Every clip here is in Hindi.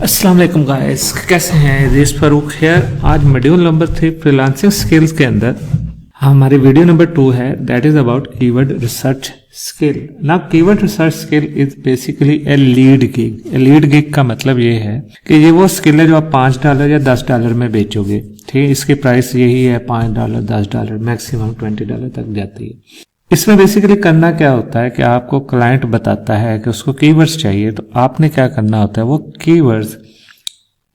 अस्सलाम वालेकुम गाइस, कैसे हैं? रेस फारूक हेयर। आज मॉड्यूल नंबर 3 फ्रीलांसिंग स्किल्स के अंदर हमारी वीडियो नंबर 2 है, that is about keyword research skill. Now keyword research skill is basically a lead gig. A lead gig का मतलब ये है कि ये वो स्किल है जो आप $5 या $10 में बेचोगे। ठीक है, इसकी प्राइस यही है, $5, $10, मैक्सिमम $20 तक जाती है। इसमें बेसिकली करना क्या होता है कि आपको क्लाइंट बताता है कि उसको कीवर्ड्स चाहिए, तो आपने क्या करना होता है, वो कीवर्ड्स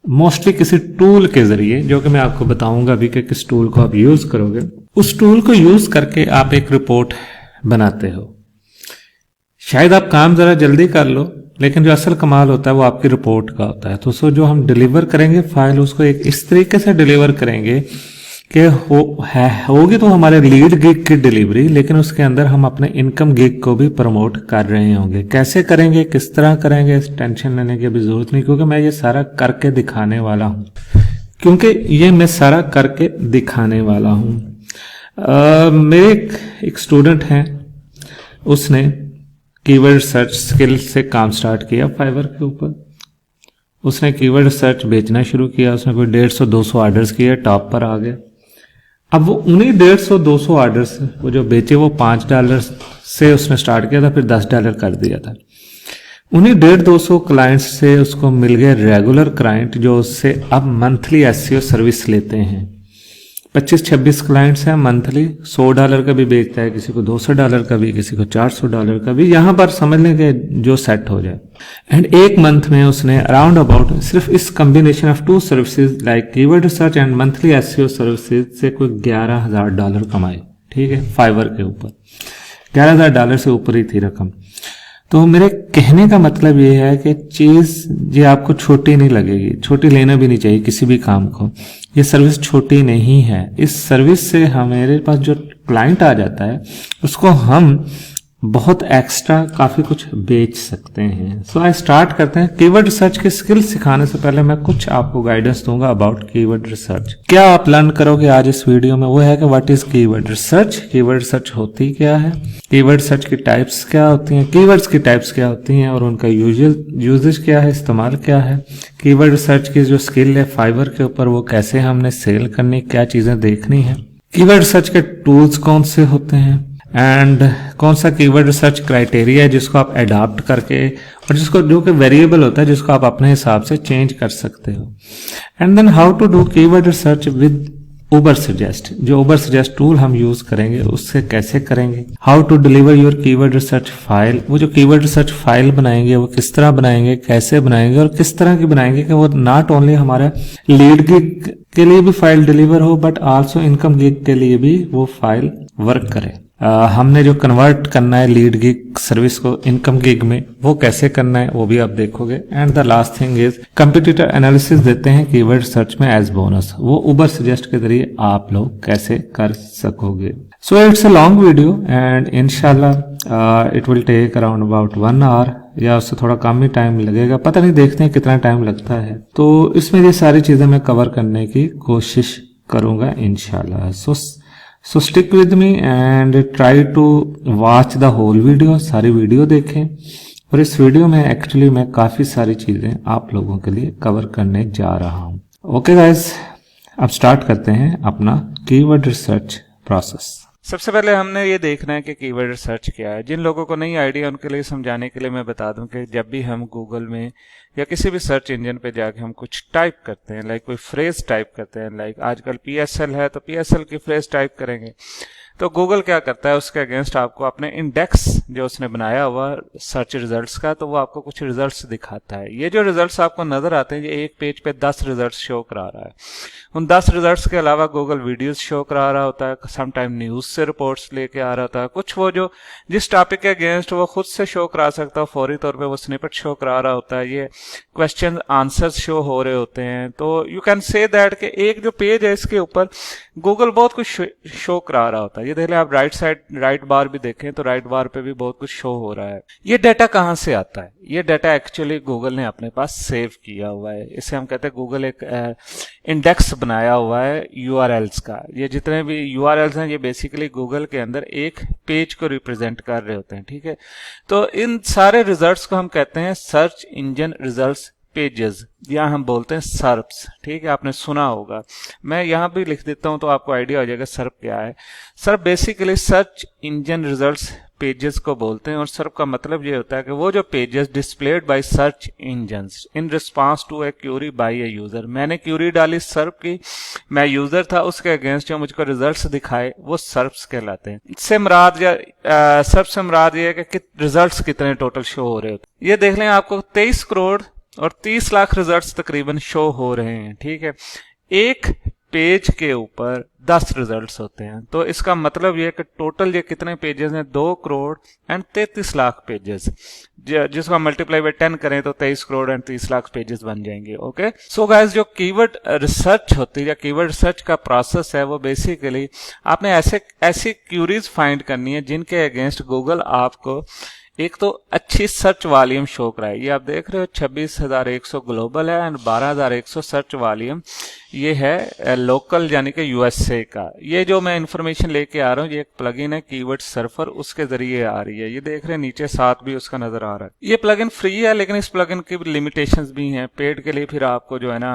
मोस्टली किसी टूल के जरिए, जो कि मैं आपको बताऊंगा अभी कि किस टूल को आप यूज करोगे, उस टूल को यूज करके आप एक रिपोर्ट बनाते हो। शायद आप काम जरा जल्दी कर लो, लेकिन जो असल कमाल होता है वो आपकी रिपोर्ट का होता है। तो उसको जो हम डिलीवर करेंगे फाइल, उसको एक इस तरीके से डिलीवर करेंगे कि होगी तो हमारे लीड गिग की डिलीवरी, लेकिन उसके अंदर हम अपने इनकम गिग को भी प्रमोट कर रहे होंगे। कैसे करेंगे, किस तरह करेंगे, इस टेंशन लेने की अभी जरूरत नहीं, क्योंकि मैं ये सारा करके दिखाने वाला हूं। मेरे एक स्टूडेंट हैं, उसने कीवर्ड सर्च स्किल से काम स्टार्ट किया फाइवर के ऊपर। उसने कीवर्ड सर्च बेचना शुरू किया, उसने कोई 150-200 ऑर्डर्स किए, टॉप पर आ गया। अब वो उन्हीं 150-200 ऑर्डर्स वो जो बेचे वो $5 से उसने स्टार्ट किया था, फिर $10 कर दिया था। उन्हीं 150-200 क्लाइंट्स से उसको मिल गए रेगुलर क्लाइंट, जो उससे अब मंथली एसईओ सर्विस लेते हैं। 25-26 क्लाइंट्स हैं मंथली। $100 का भी बेचता है, किसी को $200 का भी, किसी को $400 का भी। यहां पर समझ लें कि जो सेट हो जाए। एंड एक मंथ में उसने अराउंड अबाउट सिर्फ इस combination of 2 services like keyword research and monthly SEO services से कोई $11,000 कमाए। ठीक है, फाइवर के ऊपर $11,000 से ऊपर ही थी रकम। तो मेरे कहने का मतलब ये है कि चीज ये आपको छोटी नहीं लगेगी, छोटी लेना भी नहीं चाहिए किसी भी काम को। ये सर्विस छोटी नहीं है। इस सर्विस से हमारे पास जो क्लाइंट आ जाता है उसको हम बहुत एक्स्ट्रा काफी कुछ बेच सकते हैं। सो आई स्टार्ट करते हैं। कीवर्ड रिसर्च की स्किल सिखाने से पहले मैं कुछ आपको गाइडेंस दूंगा अबाउट कीवर्ड रिसर्च। क्या आप लर्न करोगे आज इस वीडियो में, वो है कि what is keyword research, keyword research होती क्या है, कीवर्ड रिसर्च की टाइप्स क्या होती हैं, कीवर्ड्स की टाइप्स क्या होती हैं और उनका यूजेज क्या है, इस्तेमाल क्या है, कीवर्ड रिसर्च की जो स्किल है फाइवर के ऊपर वो कैसे हमने सेल करनी, क्या चीजें देखनी है, कीवर्ड रिसर्च के टूल्स कौन से होते हैं, एंड कौन सा कीवर्ड रिसर्च क्राइटेरिया है जिसको आप अडॉप्ट करके, और जिसको जो कि वेरिएबल होता है, जिसको आप अपने हिसाब से चेंज कर सकते हो। And then how to do keyword research with Ubersuggest. जो उबर सजेस्ट टूल हम यूज करेंगे उससे कैसे करेंगे, how to deliver your keyword research file. वो जो कीवर्ड रिसर्च फाइल बनाएंगे वो किस तरह बनाएंगे, कैसे बनाएंगे और किस तरह की बनाएंगे कि वो नॉट ओनली हमारा लीड गिग के लिए भी फाइल डिलीवर हो, बट आल्सो इनकम गिग के लिए भी वो फाइल वर्क करे। हमने जो कन्वर्ट करना है लीड गिग सर्विस को इनकम गिग में, वो कैसे करना है वो भी आप देखोगे। And the last thing is competitor analysis देते हैं कीवर्ड सर्च में एज बोनस। वो उबर सजेस्ट के जरिए आप लोग कैसे कर सकोगे। So it's a long video and इंशाल्लाह it will take around about 1 hour या उससे थोड़ा कम ही टाइम लगेगा, पता नहीं, देखते हैं कितना टाइम लगता है। तो इसमें ये सारी चीजें मैं कवर करने की कोशिश करूंगा इंशाल्लाह। So stick with me and try to watch the whole video. सारी वीडियो देखें, और इस वीडियो में एक्चुअली मैं काफी सारी चीजें आप लोगों के लिए कवर करने जा रहा हूं। ओके गाइस, अब स्टार्ट करते हैं अपना कीवर्ड रिसर्च प्रोसेस। सबसे पहले हमने ये देखना है कि कीवर्ड रिसर्च क्या है। जिन लोगों को नहीं आइडिया उनके लिए समझाने के लिए मैं बता दूं कि जब भी हम गूगल में या किसी भी सर्च इंजन पे जाके हम कुछ टाइप करते हैं, लाइक कोई फ्रेज टाइप करते हैं, लाइक आजकल PSL है तो PSL की फ्रेज टाइप करेंगे, तो गूगल क्या करता है, उसके अगेंस्ट आपको अपने इंडेक्स जो उसने बनाया हुआ सर्च रिजल्ट्स का, तो वो आपको कुछ रिजल्ट्स दिखाता है। ये जो रिजल्ट्स आपको नजर आते हैं, ये एक पेज पे 10 रिजल्ट्स शो करा रहा है। उन 10 रिजल्ट्स के अलावा गूगल वीडियोस शो करा रहा होता है, समटाइम न्यूज से रिपोर्ट्स लेके आ रहा होता है, कुछ वो जो जिस टॉपिक के अगेंस्ट वो खुद से शो करा सकता है, फौरी तौर पे वो स्निपेट शो करा रहा होता है, ये क्वेश्चन आंसर्स शो हो रहे होते हैं। तो यू कैन से दैट कि एक जो पेज है इसके ऊपर गूगल बहुत कुछ शो करा रहा होता है। ये देख लें आप, राइट बार भी देखें तो राइट बार पे भी बहुत कुछ शो हो रहा है। ये डाटा कहाँ से आता है? ये डाटा एक्चुअली गूगल ने अपने पास सेव किया हुआ है। इसे हम कहते हैं गूगल एक इंडेक्स बनाया हुआ है यूआरएल्स का। ये जितने भी यूआरएल्स हैं ये बेसिकली गूगल के अंदर एक पेज को रिप्रेजेंट कर रहे होते हैं। ठीक है, तो इन सारे रिजल्ट्स को हम कहते हैं सर्च इंजन रिजल्ट्स पेजेस, यहाँ हम बोलते हैं सर्प्स, ठीक है, आपने सुना होगा। मैं यहाँ भी लिख देता हूँ तो आपको आइडिया हो जाएगा सर्प क्या है। सर्प basically search engine results pages को बोलते हैं, और सर्प का मतलब ये होता है कि वो जो pages displayed by search engines in response to a query by a user. मैंने क्यूरी डाली सर्प की, मैं यूजर था, उसके अगेंस्ट जो मुझको रिजल्ट्स दिखाए वो सर्प्स कहलाते हैं। इससे मुराद या सर्प से मुराद ये है कि रिजल्ट्स कितने टोटल शो हो रहे होते हैं। ये देख लें, आपको 23 करोड़ और 30 लाख रिजल्ट्स तकरीबन शो हो रहे हैं, ठीक है। एक पेज के ऊपर 10 रिजल्ट्स होते हैं, तो इसका मतलब ये कि टोटल ये कितने पेजेस हैं, 2 करोड़ एंड 33 लाख पेजेस, जिसको मल्टीप्लाई बाय 10 करें तो 23 करोड़ एंड 30 लाख पेजेस बन जाएंगे। ओके, सो गाइस, जो कीवर्ड रिसर्च होती है या कीवर्ड रिसर्च का प्रोसेस है, वो बेसिकली आपने ऐसी क्यूरीज फाइंड करनी है जिनके अगेंस्ट गूगल आपको एक तो अच्छी सर्च वॉल्यूम शो कराए। ये आप देख रहे हो 26,100 ग्लोबल है एंड 12,100 सर्च वॉल्यूम ये है लोकल यानी कि यूएसए का। ये जो मैं इंफॉर्मेशन लेके आ रहा हूँ, ये एक प्लगइन है कीवर्ड सर्फर, उसके जरिए आ रही है। ये देख रहे हैं नीचे साथ भी उसका नजर आ रहा है। ये प्लगइन फ्री है, लेकिन इस प्लगइन की लिमिटेशंस भी हैं। पेड के लिए फिर आपको जो है ना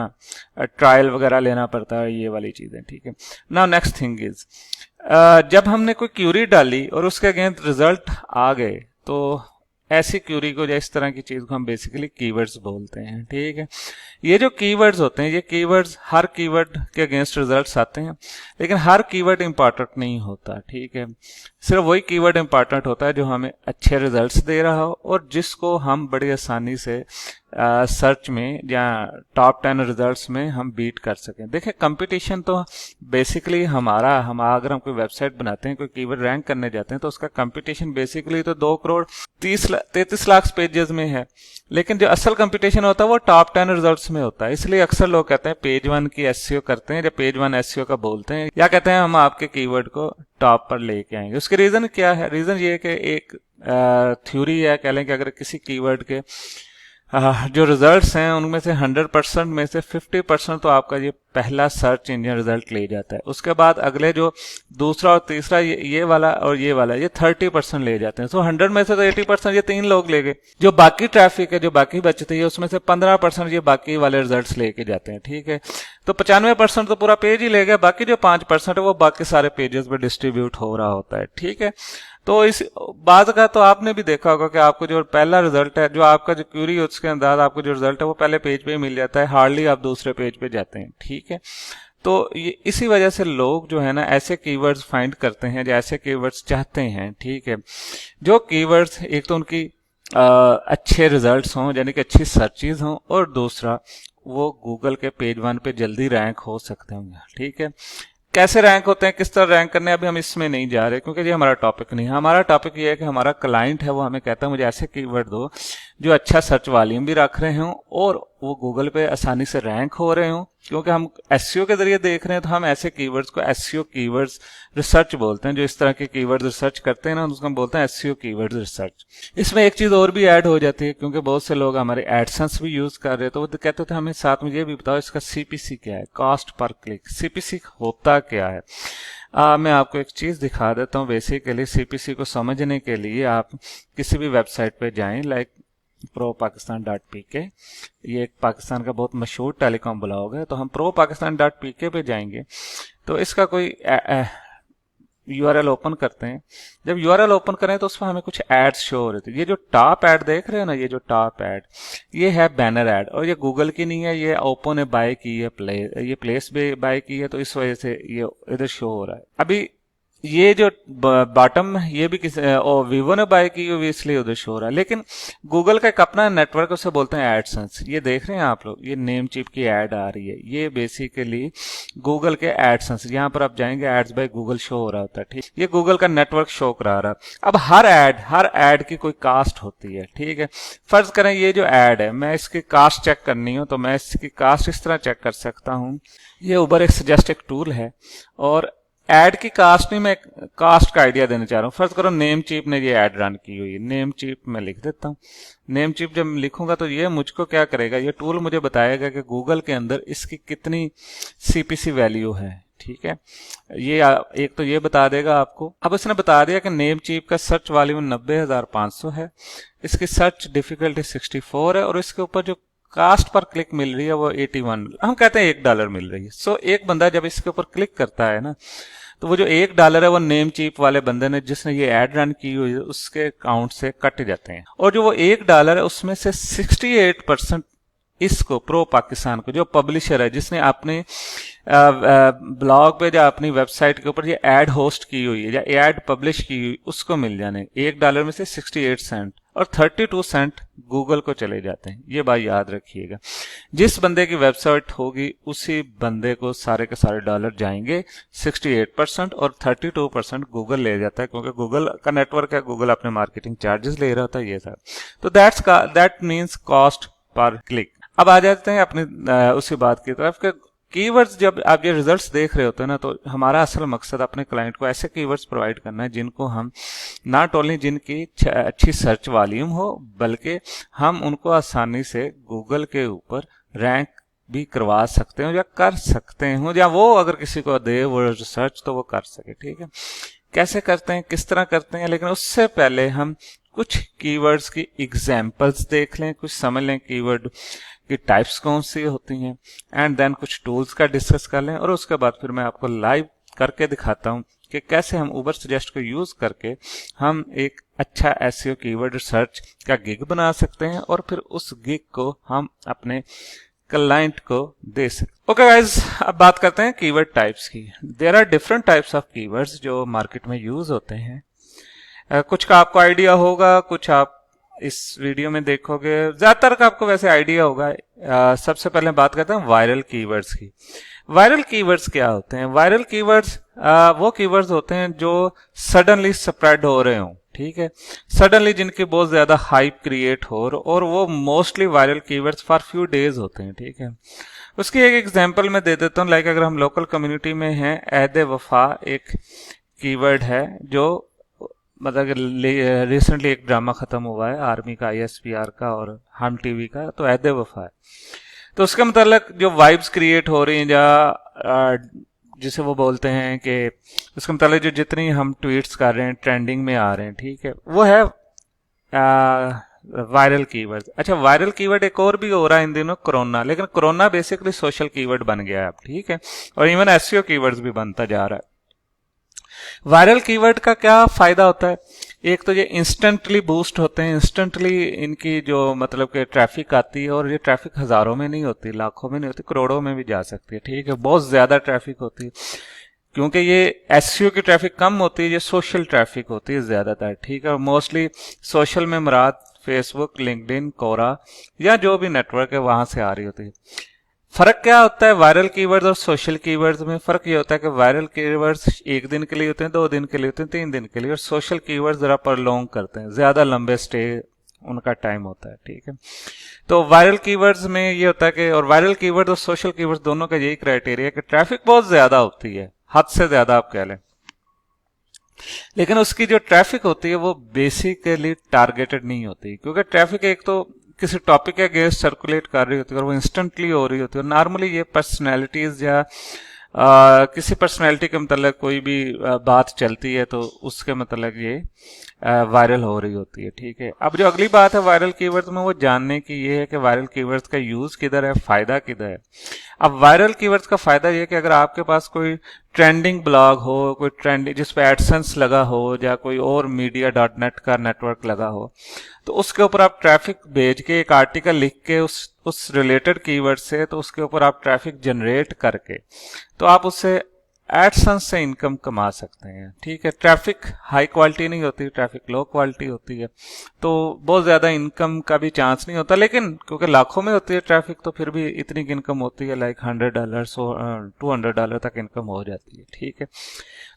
ट्रायल वगैरह लेना पड़ता है, ये वाली चीजें, ठीक है। नाउ नेक्स्ट थिंग इज, जब हमने कोई क्यूरी डाली और उसके अगेंस्ट रिजल्ट आ गए, तो ऐसी क्यूरी को या इस तरह की चीज को हम बेसिकली कीवर्ड्स बोलते हैं, ठीक है। ये जो कीवर्ड्स होते हैं, ये कीवर्ड्स हर कीवर्ड के अगेंस्ट रिजल्ट्स आते हैं, लेकिन हर कीवर्ड इंपॉर्टेंट नहीं होता, ठीक है। सिर्फ वही कीवर्ड इंपॉर्टेंट होता है जो हमें अच्छे रिजल्ट्स दे रहा हो और जिसको हम बड़ी आसानी से सर्च में या टॉप 10 रिजल्ट्स में हम बीट कर सकें। देखिए, कंपटीशन तो बेसिकली हम अगर हम कोई वेबसाइट बनाते हैं, कोई कीवर्ड रैंक करने जाते हैं, तो उसका कंपटीशन बेसिकली तो 2 करोड़ 33 लाख पेजेस में है, लेकिन जो असल कंपटीशन होता है वो टॉप 10 रिजल्ट्स में होता है। इसलिए अक्सर लोग कहते हैं पेज 1 की एसईओ करते हैं, या पेज 1 एसईओ का बोलते हैं, या कहते हैं हम आपके कीवर्ड को टॉप पर लेके आएंगे। उसके रीजन क्या है? रीजन ये है कि एक थ्योरी है, कह लें कि अगर किसी कीवर्ड के जो रिजल्ट्स हैं उनमें से 100% में से 50% तो आपका ये पहला सर्च इंजन रिजल्ट ले जाता है। उसके बाद अगले जो दूसरा और तीसरा ये वाला और ये वाला, ये 30% ले जाते हैं। सो 100 में से तो 80% ये 3 लोग ले गए। जो बाकी ट्रैफिक है, जो बाकी बचती है, उसमें से 15% ये बाकी वाले रिजल्ट्स लेके जाते हैं, ठीक है। तो 95% तो पूरा पेज ही ले गया, बाकी जो 5% है वो बाकी सारे पेजेस पे डिस्ट्रीब्यूट हो रहा होता है, ठीक है। तो इस बात का तो आपने भी देखा होगा कि आपको जो पहला रिजल्ट है, जो आपका जो क्यूरी है उसके अंदर आपको जो रिजल्ट है वो पहले पेज पे ही मिल जाता है, हार्डली आप दूसरे पेज पे जाते हैं, ठीक है। तो ये इसी वजह से लोग जो है ना ऐसे कीवर्ड्स फाइंड करते हैं, जो ऐसे कीवर्ड्स चाहते हैं, ठीक है। जो कीवर्ड्स एक तो उनकी अच्छे रिजल्ट्स हों, यानी कि अच्छी सर्चेज हों, और दूसरा वो गूगल के पेज 1 पे जल्दी रैंक हो सकते होंगे, ठीक है। कैसे रैंक होते हैं, किस तरह रैंक करने, अभी हम इसमें नहीं जा रहे क्योंकि ये हमारा टॉपिक नहीं है। हमारा टॉपिक ये है कि हमारा क्लाइंट है, वो हमें कहता है मुझे ऐसे कीवर्ड दो जो अच्छा सर्च वॉल्यूम भी रख रहे हों और वो गूगल पे आसानी से रैंक हो रहे हों। क्योंकि हम एसईओ के जरिए देख रहे हैं, तो हम ऐसे कीवर्ड्स को एसईओ कीवर्ड्स रिसर्च बोलते हैं। जो इस तरह के कीवर्ड्स रिसर्च करते हैं ना, उसको हम बोलते हैं एसईओ कीवर्ड्स रिसर्च। इसमें एक चीज और भी ऐड हो जाती है, क्योंकि बहुत से लोग हमारे एडसेंस भी यूज कर रहे हैं, तो वो कहते थे हमें साथ में ये भी बताओ इसका सीपीसी क्या है, कॉस्ट पर क्लिक। सीपीसी होता क्या है? मैं आपको एक चीज दिखा देता हूँ। बेसिकली सीपीसी को समझने के लिए आप किसी भी वेबसाइट पे जाएं, लाइक ProPakistan.pk, ये एक पाकिस्तान का बहुत मशहूर टेलीकॉम ब्लॉग है। तो हम ProPakistan.pk पे जाएंगे, तो इसका कोई यूआरएल ओपन करते हैं। जब यूआरएल ओपन करें तो उसमें हमें कुछ एड्स शो हो रहे थे। ये जो टॉप एड देख रहे हो ना, ये जो टॉप एड, ये है बैनर एड, और ये गूगल की नहीं है, ये ओपो ने बाय की है, ये प्लेस भी बाय की है, तो इस वजह से ये इधर शो हो रहा है। अभी ये जो बॉटम, ये भी वीवो ने बाय की हुई, इसलिए उधर शो हो रहा है। लेकिन गूगल का एक अपना नेटवर्क, उसे बोलते हैं एडसेंस। ये देख रहे हैं आप लोग, ये नेम चिप की एड आ रही है, ये बेसिकली गूगल के एडसेंस। यहाँ पर आप जाएंगे, एड्स बाय गूगल शो हो रहा होता है, ठीक। ये गूगल का नेटवर्क शो करा रहा है। अब हर एड की कोई कास्ट होती है, ठीक है। फर्ज करें ये जो एड है, मैं इसकी कास्ट चेक करनी हो, तो मैं इसकी कास्ट इस तरह चेक कर सकता हूँ। ये उबर एक सजेस्ट एक टूल है, और एड की कास्ट नहीं, मैं कास्ट का आइडिया देना चाह रहा हूँ। फर्ज करो नेम चीप ने ये एड रन की हुई है, नेम चीप मैं लिख देता हूँ। नेम चीप जब लिखूंगा तो ये मुझको क्या करेगा, ये टूल मुझे बताएगा कि गूगल के अंदर इसकी कितनी सीपीसी वैल्यू है, ठीक है। ये एक तो ये बता देगा आपको। अब इसने बता दिया कि नेम चीप का सर्च वॉल्यूम 90,500 है, इसकी सर्च डिफिकल्टी 64 है, और इसके ऊपर जो कास्ट पर क्लिक मिल रही है वो 81, हम कहते हैं $1 मिल रही है। सो एक बंदा जब इसके ऊपर क्लिक करता है ना, तो वो जो $1 है वो नेम चीप वाले बंदे ने जिसने ये ऐड रन की हुई है उसके अकाउंट से कट जाते हैं, और जो वो $1 है उसमें से 68% इसको प्रो पाकिस्तान को, जो पब्लिशर है जिसने अपने ब्लॉग पे या अपनी वेबसाइट के ऊपर ये ऐड होस्ट की हुई है या ऐड पब्लिश की हुई, उसको मिल जाने। $1 में से 68 सेंट और 32 सेंट गूगल को चले जाते हैं। ये बात याद रखिएगा, जिस बंदे की वेबसाइट होगी उसी बंदे को सारे के सारे डॉलर जाएंगे। 68% और 32% गूगल ले जाता है, क्योंकि गूगल का नेटवर्क है, गूगल अपने मार्केटिंग चार्जेस ले रहा होता है ये सब। तो that means cost per click. अब आ जाते हैं अपनी उसी बात की तरफ कि कीवर्ड्स, जब आप ये रिजल्ट्स देख रहे होते हैं ना, तो हमारा असल मकसद अपने क्लाइंट को ऐसे कीवर्ड्स प्रोवाइड करना है जिनको हम नॉट ओनली जिनकी अच्छी सर्च वॉल्यूम हो, बल्कि हम उनको आसानी से गूगल के ऊपर रैंक भी करवा सकते हो या कर सकते हो, या वो अगर किसी को दे वो रिसर्च तो वो कर सके। ठीक है, कैसे करते हैं, किस तरह करते हैं, लेकिन उससे पहले हम कुछ कीवर्ड्स की एग्जाम्पल्स देख लें, कुछ समझ लें कीवर्ड की टाइप्स कौन सी होती हैं, एंड देन कुछ टूल्स का डिस्कस कर लें, और उसके बाद फिर मैं आपको लाइव करके दिखाता हूं कि कैसे हम उबर सजेस्ट को यूज करके हम एक अच्छा एसईओ कीवर्ड रिसर्च का गिग बना सकते हैं, और फिर उस गिग को हम अपने क्लाइंट को दे सकते। ओके गाइज, अब बात करते हैं कीवर्ड टाइप्स की। There are different types of keywords जो मार्केट में यूज होते हैं। कुछ का आपको आइडिया होगा, कुछ आप इस वीडियो में देखोगे, ज्यादातर का आपको वैसे आइडिया होगा। सबसे पहले बात करते हैं वायरल कीवर्ड्स की। वायरल कीवर्ड्स क्या होते हैं? वायरल कीवर्ड्स वो कीवर्ड्स होते हैं जो सडनली स्प्रेड हो रहे हों, ठीक है, सडनली जिनकी बहुत ज्यादा हाइप क्रिएट हो, और वो mostly viral keywords for few days होते हैं। ठीक है, उसकी एक एग्जांपल मैं दे देता हूँ। लाइक अगर हम लोकल कम्युनिटी में हैं, ऐद वफा एक कीवर्ड है जो मतलब रिसेंटली एक ड्रामा खत्म हुआ है आर्मी का, ISPR का और हम टीवी का, तो ऐद वफा है। तो उसके मतलब जो वाइब्स क्रिएट हो रही हैं, या जिसे वो बोलते हैं कि उसके मतलब जो जितनी हम ट्वीट्स कर रहे हैं ट्रेंडिंग में आ रहे हैं, ठीक है, वो है वायरल कीवर्ड। अच्छा, वायरल कीवर्ड एक और भी हो रहा है इन दिनों, कोरोना, लेकिन कोरोना बेसिकली सोशल कीवर्ड बन गया है अब, ठीक है, और इवन एसईओ कीवर्ड्स भी बनता जा रहा है। वायरल कीवर्ड का क्या फायदा होता है? एक तो ये इंस्टेंटली बूस्ट होते हैं, इंस्टेंटली इनकी जो मतलब कि ट्रैफिक आती है, और ये ट्रैफिक हजारों में नहीं होती, लाखों में नहीं होती, करोड़ों में भी जा सकती है। ठीक है, बहुत ज्यादा ट्रैफिक होती है, क्योंकि ये एसईओ की ट्रैफिक कम होती है, ये सोशल ट्रैफिक होती है ज्यादातर। ठीक है, और मोस्टली सोशल में मुराद फेसबुक, लिंक्डइन, कोरा या जो भी नेटवर्क है वहां से आ रही होती है। फर्क क्या होता है वायरल कीवर्ड्स और सोशल कीवर्ड्स में? फर्क ये होता है कि वायरल कीवर्ड्स 1 दिन के लिए होते हैं, 2 दिन के लिए होते हैं, 3 दिन के लिए, और सोशल कीवर्ड्स जरा प्रलोंग करते हैं, ज्यादा लंबे स्टे उनका टाइम होता है। ठीक है, तो वायरल कीवर्ड्स में ये होता है कि, और वायरल कीवर्ड्स और सोशल कीवर्ड्स दोनों का यही क्राइटेरिया है कि ट्रैफिक बहुत ज्यादा होती है, हद से ज्यादा आप कह लें, लेकिन उसकी जो ट्रैफिक होती है वो बेसिकली टारगेटेड नहीं होती, क्योंकि ट्रैफिक एक तो किसी टॉपिक के अगेंस्ट सर्कुलेट कर रही होती है और वो इंस्टेंटली हो रही होती है। नॉर्मली ये पर्सनैलिटीज या किसी पर्सनैलिटी के मतलब कोई भी बात चलती है तो उसके मतलब ये वायरल हो रही होती है। ठीक है, अब जो अगली बात है वायरल कीवर्ड्स में, वो जानने की ये है कि वायरल कीवर्ड्स का यूज किधर है, फायदा किधर है। अब वायरल कीवर्ड्स का फायदा ये है कि अगर आपके पास कोई ट्रेंडिंग ब्लॉग हो, कोई ट्रेंडिंग जिस पे एडसेंस लगा हो, या कोई और मीडिया.नेट का नेटवर्क लगा हो, तो उसके ऊपर आप ट्रैफिक भेज के एक आर्टिकल लिख के उस रिलेटेड कीवर्ड से, तो उसके ऊपर आप ट्रैफिक जनरेट करके तो आप उससे एडसेंस से इनकम कमा सकते हैं। ठीक है, ट्रैफिक हाई क्वालिटी नहीं होती, ट्रैफिक लो क्वालिटी होती है, तो बहुत ज्यादा इनकम का भी चांस नहीं होता, लेकिन क्योंकि लाखों में होती है ट्रैफिक, तो फिर भी इतनी इनकम होती है, लाइक $100 $200 तक इनकम हो जाती है। ठीक है,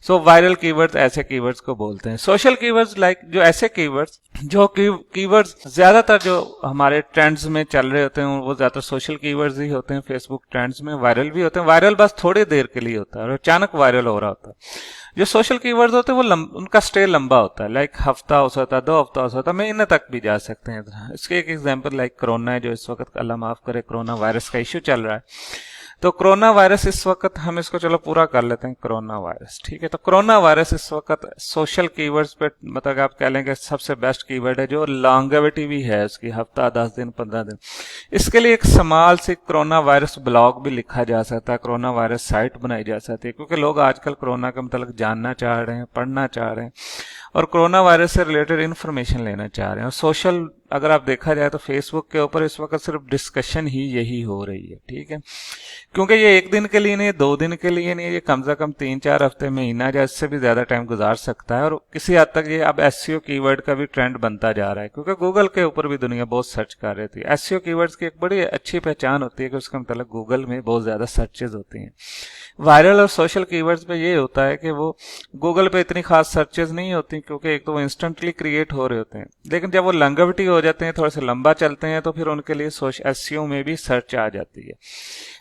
सो वायरल कीवर्ड्स ऐसे कीवर्ड्स को बोलते हैं। सोशल कीवर्ड्स लाइक जो ऐसे कीवर्ड्स जो कीवर्ड्स ज्यादातर जो हमारे ट्रेंड्स में चल रहे होते हैं वो ज्यादातर सोशल कीवर्ड्स ही होते हैं। फेसबुक ट्रेंड्स में वायरल भी होते हैं, वायरल बस थोड़ी देर के लिए होता है और अचानक वायरल हो रहा होता है। जो सोशल कीवर्ड्स होते हैं वो उनका स्टे लंबा होता है, लाइक हफ्ता हो सकता है, 2 हफ्ता हो सकता है, महीने तक भी जा सकते हैं। इसके एक एग्जाम्पल लाइक कोरोना है, जो इस वक्त अल्लाह माफ करे कोरोना वायरस का इश्यू चल रहा है, तो कोरोना वायरस इस वक्त हम इसको चलो पूरा कर लेते हैं, कोरोना वायरस, ठीक है। तो कोरोना वायरस इस वक्त सोशल कीवर्ड्स पे मतलब आप कह लेंगे सबसे बेस्ट कीवर्ड है, जो लॉन्गेविटी भी है उसकी, हफ्ता, 10 दिन, 15 दिन। इसके लिए एक समाल से कोरोना वायरस ब्लॉग भी लिखा जा सकता है, कोरोना वायरस साइट बनाई जा सकती है, क्योंकि लोग आजकल कोरोना का मतलब जानना चाह रहे हैं, पढ़ना चाह रहे हैं और कोरोना वायरस से रिलेटेड इन्फॉर्मेशन लेना चाह रहे हैं। और सोशल अगर आप देखा जाए तो फेसबुक के ऊपर इस वक्त सिर्फ डिस्कशन ही यही हो रही है, ठीक है। क्योंकि ये एक दिन के लिए नहीं, 2 दिन के लिए नहीं, ये कम से कम 3-4 हफ्ते, महीना या इससे भी ज्यादा टाइम गुजार सकता है। और किसी हद तक ये अब एसईओ कीवर्ड का भी ट्रेंड बनता जा रहा है, क्योंकि गूगल के ऊपर भी दुनिया बहुत सर्च कर रही थी। एसईओ कीवर्ड्स की एक बड़ी अच्छी पहचान होती है कि उसका मतलब गूगल में बहुत ज्यादा सर्चेज होती हैं। वायरल और सोशल कीवर्ड्स पे ये होता है कि वो गूगल पे इतनी खास सर्चेज नहीं होती, क्योंकि एक तो वो इंस्टेंटली क्रिएट हो रहे होते हैं, लेकिन जब वो लॉन्गेविटी हो जाते हैं, थोड़े से लंबा चलते हैं, तो फिर उनके लिए एसईओ में भी सर्च आ जाती है।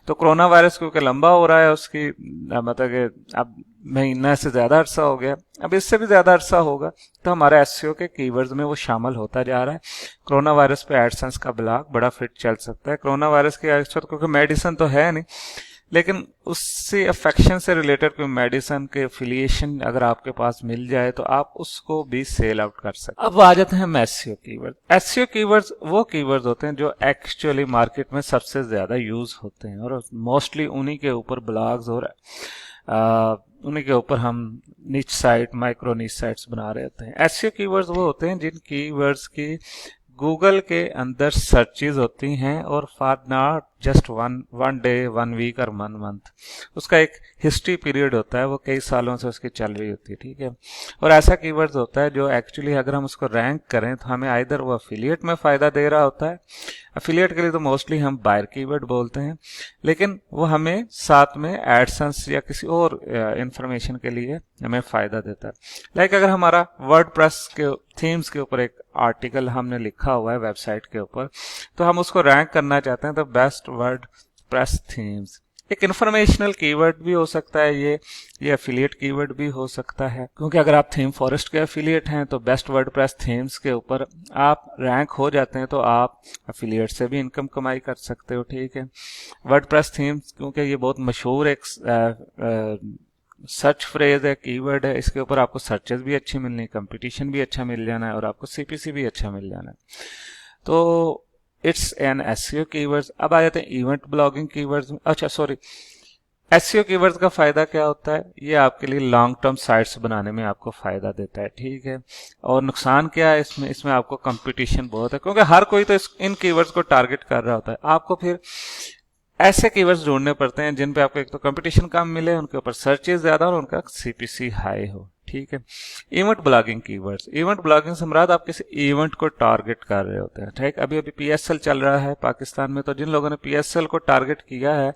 तो कोरोना वायरस क्योंकि लंबा हो रहा है, उसकी मतलब कि अब महीना से ज्यादा अरसा हो गया, अब इससे भी ज्यादा अरसा होगा, तो हमारा एसईओ के कीवर्ड्स में वो शामिल होता जा रहा है। कोरोना वायरस पे एडसेंस का ब्लॉग बड़ा फिट चल सकता है। कोरोना वायरस की क्योंकि मेडिसिन तो है नहीं, लेकिन उससे अफेक्शन से रिलेटेड कोई मेडिसिन के एफिलिएशन अगर आपके पास मिल जाए तो आप उसको भी सेल आउट कर सकते हैं। अब आ जाते हैं हम एसईओ कीवर्ड। एसईओ कीवर्ड्स वो कीवर्ड्स होते हैं जो एक्चुअली मार्केट में सबसे ज्यादा यूज होते हैं और मोस्टली उन्हीं के ऊपर ब्लॉग्स और उन्हीं के ऊपर हम निच साइट, माइक्रो निच साइट्स बना रहे होते हैं। एसईओ कीवर्ड्स वो होते हैं जिन कीवर्ड्स की गूगल के अंदर सर्चेज होती हैं और for not just one day, 1 week और 1 मंथ, उसका एक हिस्ट्री पीरियड होता है, वो कई सालों से उसकी चल रही होती है, ठीक है। और ऐसा कीवर्ड्स होता है जो एक्चुअली अगर हम उसको रैंक करें तो हमें आइदर वो एफिलिएट में फायदा दे रहा होता है, एफिलिएट के लिए तो मोस्टली हम बायर कीवर्ड बोलते हैं, लेकिन वो हमें साथ में एडसेंस या किसी और इंफॉर्मेशन के लिए हमें फायदा देता है। लाइक अगर हमारा वर्डप्रेस के थीम्स के ऊपर एक आर्टिकल हमने लिखा हुआ है वेबसाइट के ऊपर, तो हम उसको रैंक करना चाहते हैं, तो बेस्ट वर्डप्रेस थीम्स एक इंफॉर्मेशनल कीवर्ड भी हो सकता है, ये एफिलिएट कीवर्ड भी हो सकता है, क्योंकि अगर आप थीम फॉरेस्ट के एफिलिएट हैं तो बेस्ट वर्डप्रेस थीम्स के ऊपर आप रैंक हो जाते हैं, तो आप एफिलिएट से भी इनकम कमाई कर सकते हो, ठीक है। वर्डप्रेस थीम्स क्योंकि ये बहुत मशहूर एक सर्च फ्रेज है, कीवर्ड है, इसके ऊपर आपको सर्चेस भी अच्छी मिलनी, कंपटीशन भी अच्छा मिल जाना है और आपको सीपीसी भी अच्छा मिल जाना है। तो इट्स एन एसईओ कीवर्ड्स। अब आ जाते हैं इवेंट ब्लॉगिंग कीवर्ड्स। अच्छा सॉरी, एसईओ कीवर्ड्स का फायदा क्या होता है, ये आपके लिए लॉन्ग टर्म साइट्स बनाने में आपको फायदा देता है, ठीक है। और नुकसान क्या है इसमें आपको कंपटीशन बहुत है, क्योंकि हर कोई तो इन कीवर्ड्स को टारगेट कर रहा होता है। आपको फिर ऐसे कीवर्ड्स ढूंढने पड़ते हैं जिन पे आपको एक तो कंपटीशन कम मिले, उनके ऊपर सर्चेस ज्यादा और उनका सीपीसी हाई हो, ठीक है। Event blogging keywords, event blogging से मुराद आप किसी इवेंट को टारगेट कर रहे होते हैं, ठीक। अभी पीएसएल चल रहा है पाकिस्तान में, तो जिन लोगों ने पीएसएल को टारगेट किया है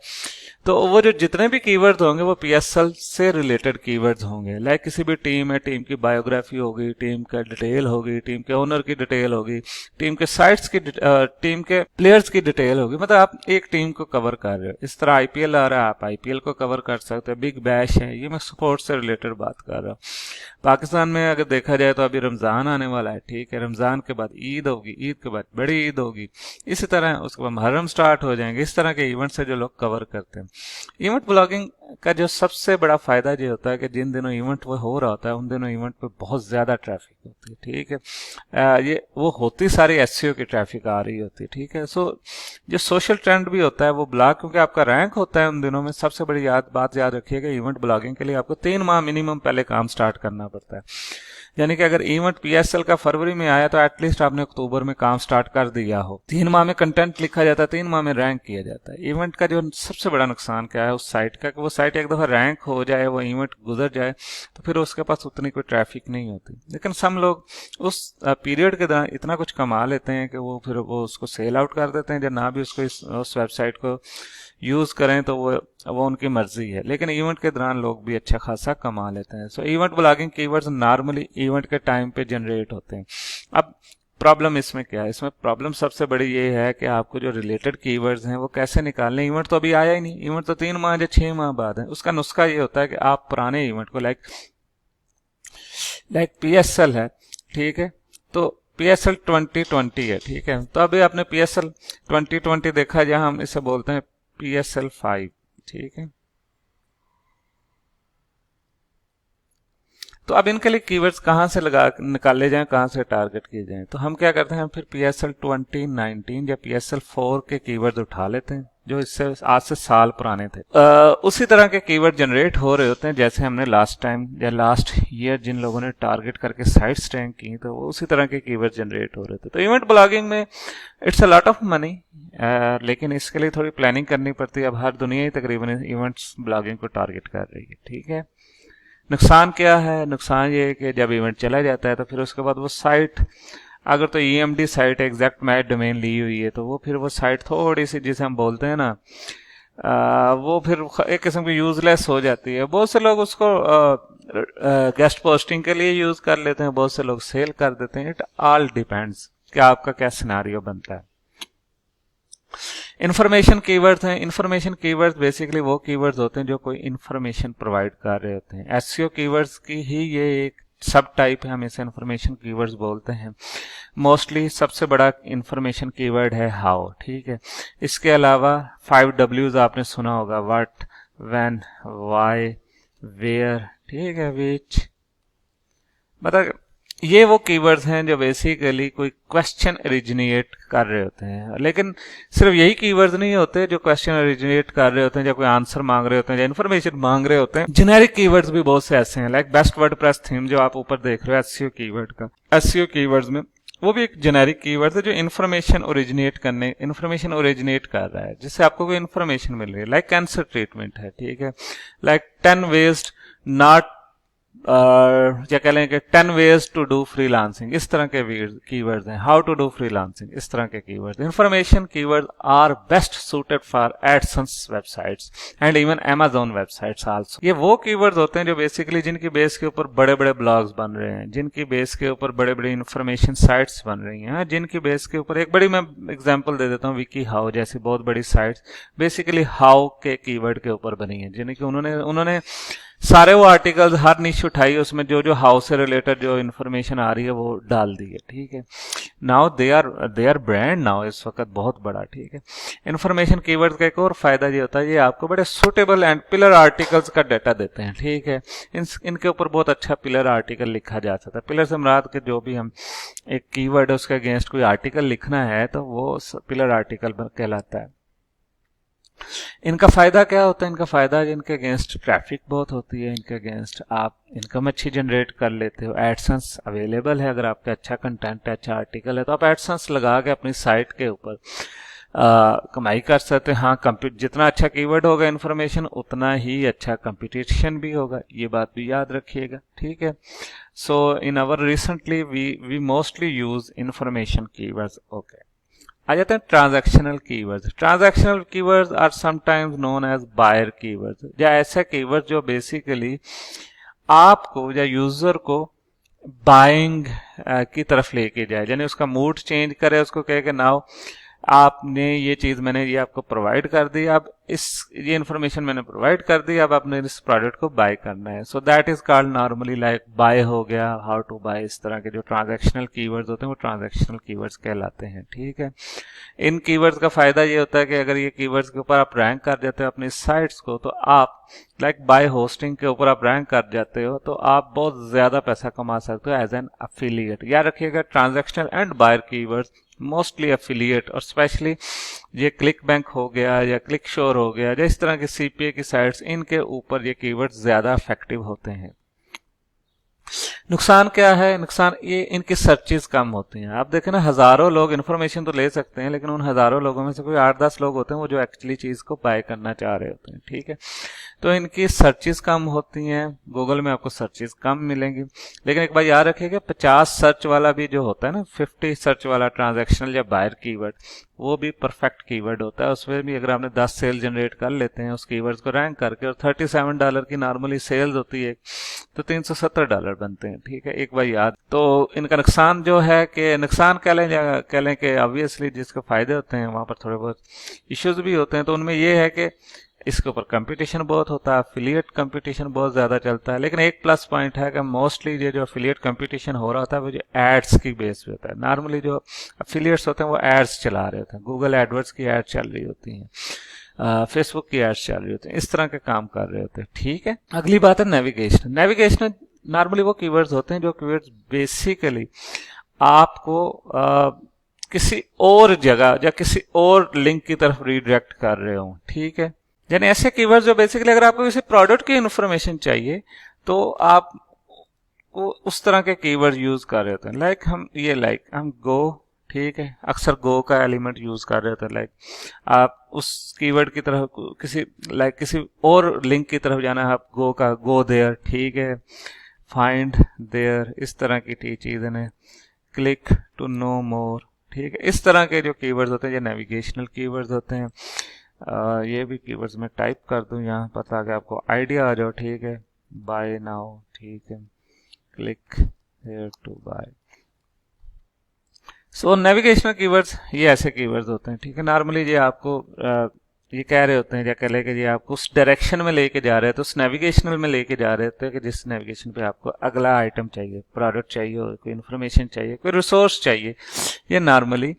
तो वो जो जितने भी कीवर्ड्स होंगे वो पीएसएल से रिलेटेड कीवर्ड्स होंगे। लाइक किसी भी टीम है, टीम की बायोग्राफी होगी, टीम का डिटेल होगी, टीम के ओनर की डिटेल होगी, टीम के साइट्स की, टीम के प्लेयर्स की डिटेल होगी, मतलब आप एक टीम को कवर कर रहे हो। इस तरह आईपीएल आ रहा है, आप आईपीएल को कवर कर सकते हो। बिग बैश है, ये मैं स्पोर्ट्स से रिलेटेड बात कर रहा हूँ। पाकिस्तान में अगर देखा जाए तो अभी रमजान आने वाला है, ठीक है। रमजान के बाद ईद होगी, ईद के बाद बड़ी ईद होगी, इसी तरह उसके बाद मुहर्रम स्टार्ट हो जाएंगे। इस तरह के इवेंट्स है जो लोग कवर करते हैं। इवेंट ब्लॉगिंग का जो सबसे बड़ा फायदा ये होता है कि जिन दिनों इवेंट वो हो रहा होता है उन दिनों इवेंट पे बहुत ज्यादा ट्रैफिक होती है, ठीक है। ये वो होती सारी एसईओ की ट्रैफिक आ रही होती है, ठीक है। सो जो सोशल ट्रेंड भी होता है वो ब्लॉग, क्योंकि आपका रैंक होता है उन दिनों में। सबसे बड़ी बात याद रखिएगा, इवेंट ब्लॉगिंग के लिए आपको 3 माह मिनिमम पहले काम स्टार्ट करना पड़ता है। यानी कि अगर इवेंट पीएसएल का फरवरी में आया तो एटलीस्ट आपने अक्टूबर में काम स्टार्ट कर दिया हो। 3 माह में कंटेंट लिखा जाता है, 3 माह में रैंक किया जाता है। इवेंट का जो सबसे बड़ा नुकसान क्या है उस साइट का, कि वो साइट एक दफा रैंक हो जाए, वो इवेंट गुजर जाए तो फिर उसके पास उतनी कोई ट्रैफिक नहीं होती। लेकिन सब लोग उस पीरियड के दौरान इतना कुछ कमा लेते हैं कि वो फिर वो उसको सेल आउट कर देते हैं, या ना भी उसको उस वेबसाइट को यूज करें तो वो उनकी मर्जी है। लेकिन इवेंट के दौरान लोग भी अच्छा खासा कमा लेते हैं। सो event blogging keywords normally event के टाइम पे जनरेट होते हैं। अब प्रॉब्लम इसमें क्या है, इसमें प्रॉब्लम सबसे बड़ी ये है कि आपको जो रिलेटेड कीवर्ड्स हैं वो कैसे निकालने। इवेंट तो अभी आया ही नहीं, इवेंट तो 3 माह या 6 माह बाद है। उसका नुस्खा ये होता है कि आप पुराने इवेंट को लाइक पीएसएल है, ठीक है, तो पीएसएल 2020 है, ठीक है। तो अभी आपने पीएसएल 2020 देखा, जहां हम इसे बोलते हैं पीएसएल 5, ठीक है। तो अब इनके लिए कीवर्ड्स कहाँ से लगा निकाले जाएं, कहाँ से टारगेट किए जाएं, तो हम क्या करते हैं, फिर PSL 2019 या PSL 4 के कीवर्ड उठा लेते हैं जो इससे आज से साल पुराने थे। उसी तरह के कीवर्ड जनरेट हो रहे होते हैं जैसे हमने लास्ट टाइम या लास्ट ईयर जिन लोगों ने टारगेट करके साइट्स रैंक की, तो वो उसी तरह के कीवर्ड जनरेट हो रहे थे। तो इवेंट ब्लॉगिंग में it's a lot of money, लेकिन इसके लिए थोड़ी प्लानिंग करनी पड़ती है। अब हर दुनिया ही तकरीबन इवेंट्स ब्लॉगिंग को टारगेट कर रही है, ठीक है। नुकसान क्या है, नुकसान ये है कि जब इवेंट चला जाता है तो फिर उसके बाद वो साइट, अगर तो EMD site exact match domain ली हुई है तो वो फिर वो साइट थोड़ी सी, जिसे हम बोलते हैं ना, वो फिर एक किस्म की यूजलेस हो जाती है। बहुत से लोग उसको गेस्ट पोस्टिंग के लिए यूज कर लेते हैं, बहुत से लोग सेल कर देते हैं। इट ऑल डिपेंड्स कि आपका क्या सिनेरियो बनता है। इंफॉर्मेशन कीवर्ड्स हैं। इंफॉर्मेशन कीवर्ड्स बेसिकली वो कीवर्ड्स होते हैं जो कोई इंफॉर्मेशन प्रोवाइड कर रहे होते हैं। SEO कीवर्ड्स की ही ये एक सब टाइप है, हम इसे इंफॉर्मेशन कीवर्ड्स बोलते हैं। मोस्टली सबसे बड़ा इंफॉर्मेशन कीवर्ड है हाउ, ठीक है। इसके अलावा 5 W's आपने सुना होगा, व्हाट, व्हेन, व्हाई, वेयर, ठीक है, विच। मतलब ये वो कीवर्ड्स हैं जो बेसिकली कोई क्वेश्चन ओरिजिनेट कर रहे होते हैं। लेकिन सिर्फ यही कीवर्ड्स नहीं होते जो क्वेश्चन ओरिजिनेट कर रहे होते हैं, या कोई आंसर मांग रहे होते हैं, या इन्फॉर्मेशन मांग रहे होते हैं। जेनेरिक कीवर्ड्स भी बहुत से ऐसे हैं, लाइक बेस्ट वर्डप्रेस थीम जो आप ऊपर देख रहे हो SEO कीवर्ड का। SEO कीवर्ड्स में वो भी एक जेनेरिक कीवर्ड है जो इन्फॉर्मेशन ओरिजिनेट कर रहा है, जिससे आपको कोई इन्फॉर्मेशन मिल रही है। लाइक कैंसर ट्रीटमेंट है, ठीक है, लाइक 10 वेज नॉट, क्या कह लेंगे, 10 ways to do freelancing, इस तरह के कीवर्ड्स हैं। हाउ टू डू फ्रीलांसिंग, इस तरह के keywords. Information keyword are best suited for AdSense websites and even Amazon websites also. ये वो कीवर्ड्स होते हैं जो बेसिकली जिनकी बेस के ऊपर बड़े बड़े ब्लॉग्स बन रहे हैं, जिनकी बेस के ऊपर बड़े बड़े इंफॉर्मेशन साइट्स बन रही हैं, जिनकी बेस के ऊपर, एक बड़ी मैं एग्जांपल दे देता हूँ, विकी हाउ जैसी बहुत बड़ी साइट्स बेसिकली हाउ के कीवर्ड के ऊपर बनी है, जिनकी उन्होंने सारे वो आर्टिकल्स, हर निश उठाई, उसमें जो जो हाउस से रिलेटेड जो इन्फॉर्मेशन आ रही है वो डाल दी है, ठीक है। Now they are brand now इस वक्त बहुत बड़ा, ठीक है। इन्फॉर्मेशन कीवर्ड्स का एक और फायदा ये होता है, ये आपको बड़े सुटेबल एंड पिलर आर्टिकल्स का डाटा देते हैं, ठीक है। इनके ऊपर बहुत अच्छा पिलर आर्टिकल लिखा जा सकता है। पिलर से मुराद के जो भी हम एक कीवर्ड है उसके अगेंस्ट कोई आर्टिकल लिखना है तो वो पिलर आर्टिकल कहलाता है। इनका फायदा क्या होता है, इनका फायदा इनके अगेंस्ट ट्रैफिक बहुत होती है, इनके अगेंस्ट आप इनकम अच्छी जनरेट कर लेते हो। एडसेंस अवेलेबल है, अगर आपका अच्छा कंटेंट है, अच्छा आर्टिकल है, तो आप एडसेंस लगा के अपनी साइट के ऊपर कमाई कर सकते हैं। हाँ, जितना अच्छा कीवर्ड होगा इन्फॉर्मेशन, उतना ही अच्छा कंपटीशन भी होगा, ये बात भी याद रखिएगा, ठीक है। So in our recently we mostly use information keywords. Okay, आ जाते हैं transactional keywords. Transactional keywords are sometimes known as buyer keywords, या ऐसे कीवर्ड जो बेसिकली आपको या यूजर को बाइंग की तरफ लेके जाए, यानी उसका मूड चेंज करे, उसको कहे कि नाउ आपने ये चीज, मैंने ये आपको प्रोवाइड कर दी, अब ये इन्फॉर्मेशन मैंने प्रोवाइड कर दी, अब आपने इस प्रोडक्ट को बाय करना है। So that is called normally like buy हो गया, हाउ टू बाय, इस तरह के जो ट्रांजैक्शनल कीवर्ड्स होते हैं वो ट्रांजैक्शनल कीवर्ड्स कहलाते हैं, ठीक है। इन कीवर्ड्स का फायदा ये होता है कि अगर ये कीवर्ड्स के ऊपर आप रैंक कर जाते हो अपनी साइट्स को, तो आप लाइक बाय होस्टिंग के ऊपर आप रैंक कर जाते हो, तो आप बहुत ज्यादा पैसा कमा सकते हो एज एन अफिलिएट। याद रखिएगा, transactional and buyer keywords mostly affiliate, और स्पेशली ये क्लिक बैंक हो गया या क्लिक शोर हो गया, या इस तरह के CPA की साइट्स, इनके ऊपर ये कीवर्ड्स ज्यादा इफेक्टिव होते हैं। नुकसान क्या है, नुकसान ये इनकी सर्चेस कम होती हैं। आप देखें ना, हजारों लोग इन्फॉर्मेशन तो ले सकते हैं, लेकिन उन हजारों लोगों में से कोई 8-10 लोग होते हैं वो जो एक्चुअली चीज को बाय करना चाह रहे होते हैं, ठीक है। तो इनकी सर्चेस कम होती हैं, गूगल में आपको सर्चेस कम मिलेंगी। लेकिन एक बात याद रखिएगा, 50 सर्च वाला भी जो होता है ना, 50 सर्च वाला ट्रांजैक्शनल या बायर कीवर्ड, वो भी परफेक्ट कीवर्ड होता है। उसमें भी अगर आपने 10 सेल जनरेट कर लेते हैं उस कीवर्ड्स को रैंक करके, और $37 की नॉर्मली सेल्स होती है, तो $370 बनते हैं, ठीक है। एक बार याद। तो इनका नुकसान जो है कि नुकसान कह लें कि ऑब्वियसली जिसके फायदे होते हैं वहां पर थोड़े बहुत इश्यूज भी होते हैं। तो उनमें ये है कि इसके ऊपर कंपटीशन बहुत होता है, अफिलिएट कंपटीशन बहुत ज्यादा चलता है। लेकिन एक प्लस पॉइंट है कि मोस्टली ये जो अफिलिएट कंपटीशन हो रहा होता है वो जो एड्स की बेस पे होता है। नॉर्मली जो अफिलिएट्स होते हैं वो एड्स चला रहे होते हैं, गूगल एडवर्ड्स की एड चल रही होती हैं। फेसबुक की एड्स चल रही होती हैं, इस तरह के काम कर रहे होते हैं, ठीक है। अगली बात है नेविगेशन। नेविगेशन नॉर्मली वो कीवर्ड्स होते हैं जो कीवर्ड्स बेसिकली आपको किसी और जगह या किसी और लिंक की तरफ रीडायरेक्ट कर रहे हो, ठीक है। यानी ऐसे कीवर्ड्स जो बेसिकली अगर आपको किसी प्रोडक्ट की इंफॉर्मेशन चाहिए तो आप वो उस तरह के कीवर्ड यूज कर रहे होते हैं। लाइक हम गो, ठीक है, अक्सर गो का एलिमेंट यूज कर रहे होते हैं। लाइक आप उस कीवर्ड की तरफ किसी और लिंक की तरफ जाना है, आप गो का गो देयर, ठीक है, फाइंड देयर, इस तरह की चीजें हैं, क्लिक टू नो मोर, ठीक है। इस तरह के जो कीवर्ड्स होते हैं ये नेविगेशनल कीवर्ड्स होते हैं। ये भी कीवर्ड्स मैं टाइप कर दूं यहाँ पर ताकि आपको आइडिया आ जाओ, ठीक है। बाय नाउ, ठीक है, click here to buy. So navigational keywords ये ऐसे कीवर्ड्स होते हैं, ठीक है। नॉर्मली ये आपको ये कह रहे होते हैं या कह लेके ये आपको उस डायरेक्शन में लेके जा रहे हैं, तो उस नेविगेशनल में लेके जा रहे होते हैं कि जिस नेविगेशन पे आपको अगला आइटम चाहिए, प्रोडक्ट चाहिए, और कोई इन्फॉर्मेशन चाहिए, कोई रिसोर्स चाहिए, ये नॉर्मली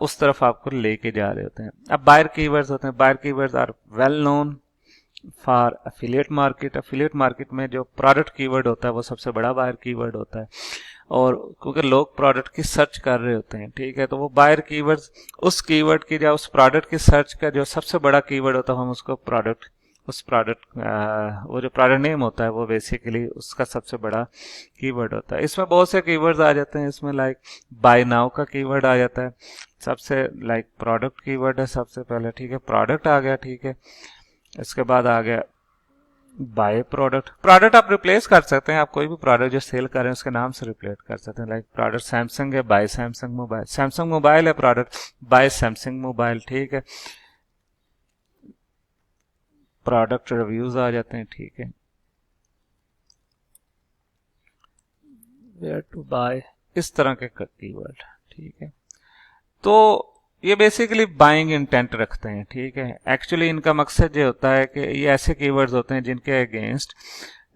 उस तरफ आपको लेके जा रहे होते हैं। अब बायर कीवर्ड्स होते हैं। Buyer keywords are well known for affiliate market. Affiliate market में जो प्रोडक्ट कीवर्ड होता है वो सबसे बड़ा बायर कीवर्ड होता है, और क्योंकि लोग प्रोडक्ट की सर्च कर रहे होते हैं, ठीक है, तो वो बायर कीवर्ड्स उस कीवर्ड की या उस प्रोडक्ट की सर्च का जो सबसे बड़ा कीवर्ड होता है हम उसको वो जो प्रोडक्ट नेम होता है वो बेसिकली उसका सबसे बड़ा कीवर्ड होता है। इसमें बहुत से कीवर्ड्स आ जाते हैं। इसमें लाइक बाय नाउ का कीवर्ड आ जाता है, सबसे लाइक प्रोडक्ट कीवर्ड है सबसे पहले, ठीक है, प्रोडक्ट आ गया, ठीक है। इसके बाद आ गया बाय प्रोडक्ट आप रिप्लेस कर सकते हैं। आप कोई भी प्रोडक्ट जो सेल कर रहे हैं उसके नाम से रिप्लेस कर सकते हैं। लाइक प्रोडक्ट सैमसंग है, buy Samsung mobile. Samsung mobile है प्रोडक्ट, बाय सैमसंग मोबाइल, ठीक है। प्रोडक्ट रिव्यूज आ जाते हैं, ठीक है, वेयर टू बाय, इस तरह के कीवर्ड, ठीक है। तो ये बेसिकली बाइंग इंटेंट रखते हैं, ठीक है। एक्चुअली इनका मकसद ये होता है कि ये ऐसे कीवर्ड्स होते हैं जिनके अगेंस्ट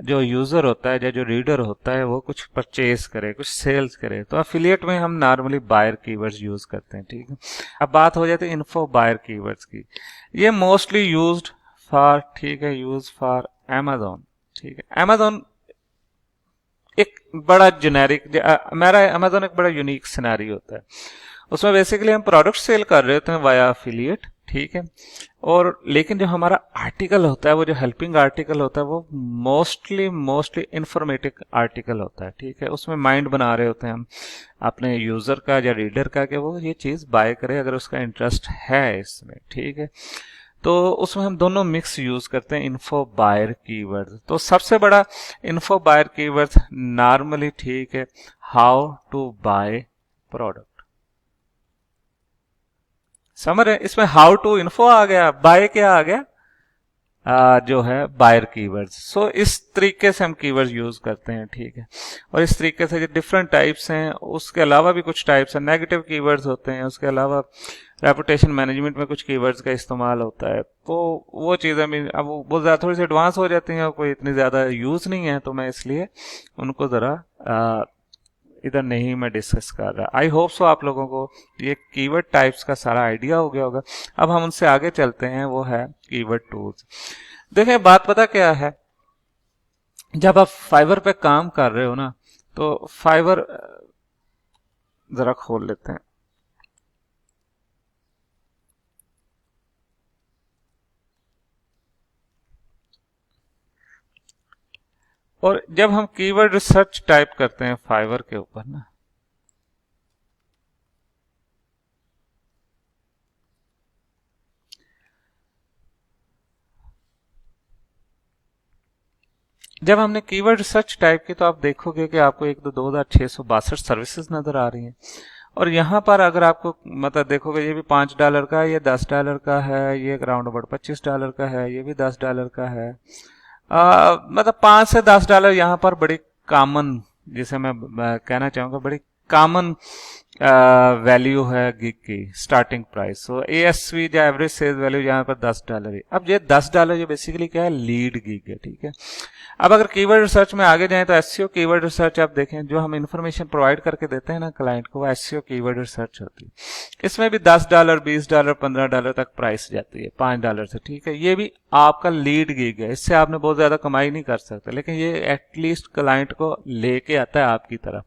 जो यूजर होता है या जो रीडर होता है वो कुछ परचेज करे, कुछ सेल्स करे। तो एफिलिएट में हम नॉर्मली बायर कीवर्ड्स यूज करते हैं, ठीक है। अब बात हो जाती है इन्फो बायर कीवर्ड्स की। ये मोस्टली यूज्ड फॉर, ठीक है, यूज फॉर अमेजोन, ठीक है। अमेजोन एक बड़ा जेनेरिक, मेरा अमेजोन एक बड़ा यूनिक सिनेरी होता है। उसमें बेसिकली हम प्रोडक्ट सेल कर रहे होते हैं वाया एफिलिएट, ठीक है, और लेकिन जो हमारा आर्टिकल होता है वो जो हेल्पिंग आर्टिकल होता है वो मोस्टली इंफॉर्मेटिव आर्टिकल होता है, ठीक है। उसमें माइंड बना रहे होते हैं हम अपने यूजर का या रीडर का कि वो ये चीज बाय करे अगर उसका इंटरेस्ट है इसमें, ठीक है। तो उसमें हम दोनों मिक्स यूज करते हैं इन्फो बायर कीवर्ड्स। तो सबसे बड़ा इन्फो बायर कीवर्ड्स नॉर्मली, ठीक है, हाउ टू बाय प्रोडक्ट। समझ रहे, इसमें हाउ टू इन्फो आ गया, बाय क्या आ गया, जो है बायर कीवर्ड्स। सो इस तरीके से हम कीवर्ड्स यूज करते हैं, ठीक है। और इस तरीके से जो डिफरेंट टाइप्स हैं, उसके अलावा भी कुछ टाइप्स हैं, नेगेटिव कीवर्ड्स होते हैं, उसके अलावा रेपुटेशन मैनेजमेंट में कुछ कीवर्ड्स का इस्तेमाल होता है। तो वो चीज़ें भी अब वो ज़्यादा थोड़ी सी एडवांस हो जाती हैं और कोई इतनी ज़्यादा यूज़ नहीं है, तो मैं इसलिए उनको ज़रा इधर नहीं मैं डिस्कस कर रहा। आई होप सो आप लोगों को ये कीवर्ड टाइप्स का सारा आइडिया हो गया होगा। अब हम उनसे आगे चलते हैं, वो है कीवर्ड टूल्स। देखिए बात पता क्या है, जब आप फाइवर पे काम कर रहे हो ना, तो फाइवर जरा खोल लेते हैं। और जब हम कीवर्ड रिसर्च टाइप करते हैं फाइवर के ऊपर ना, जब हमने कीवर्ड रिसर्च टाइप की तो आप देखोगे कि आपको 2662 सर्विसेज नजर आ रही हैं। और यहाँ पर अगर आपको मतलब देखोगे ये भी $5 का है, ये $10 का है, ये अराउंड अबाउट $25 का है, ये भी $10 का है। मतलब $5 से $10 यहाँ पर बड़ी कॉमन, जिसे मैं कहना चाहूंगा बड़ी कॉमन वैल्यू है गिग की स्टार्टिंग प्राइस। सो ASV या एवरेज सेल्स वैल्यू यहाँ पर $10 है। अब ये $10 ये बेसिकली क्या है, लीड गिग है, ठीक है। अब अगर कीवर्ड रिसर्च में आगे जाएं तो एसईओ कीवर्ड रिसर्च आप देखें, जो हम इंफॉर्मेशन प्रोवाइड करके देते हैं ना क्लाइंट को, वो एसईओ कीवर्ड रिसर्च होती है। इसमें भी $10, $20, $15 तक प्राइस जाती है, $5 से, ठीक है। ये भी आपका लीड गिग है, इससे आपने बहुत ज्यादा कमाई नहीं कर सकते, लेकिन ये एटलीस्ट क्लाइंट को लेके आता है आपकी तरफ।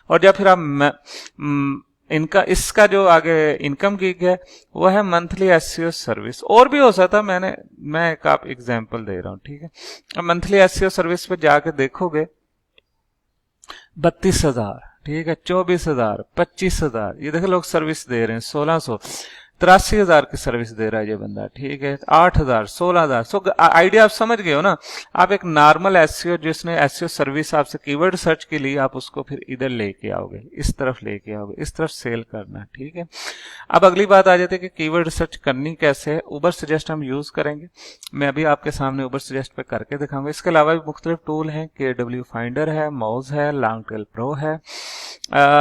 और जब फिर आप इनका इसका जो आगे इनकम गिग है वो है मंथली एसईओ सर्विस। और भी हो सकता है, मैं एक आप एग्जांपल दे रहा हूं, ठीक है। अब मंथली एसईओ सर्विस पे जाके देखोगे 32,000, ठीक है, 24,000, 25,000, ये देखो लोग सर्विस दे रहे हैं। 1600, 83,000 की सर्विस दे रहा है ये बंदा, ठीक है। 8,000, 16,000। सो आइडिया आप समझ गए हो ना। आप एक नॉर्मल एसईओ जिसने एसईओ सर्विस आपसे कीवर्ड सर्च के लिए, आप उसको फिर इधर लेके आओगे, इस तरफ लेके आओगे, इस तरफ सेल करना, ठीक है। अब अगली बात आ जाती है कि कीवर्ड सर्च करनी कैसे है। उबर सजेस्ट हम यूज करेंगे, मैं अभी आपके सामने उबर सजेस्ट पे करके दिखाऊंगा। इसके अलावा भी मुख्तलिफ टूल हैं, KW फाइंडर है, माउस है, लॉन्ग टेल प्रो है।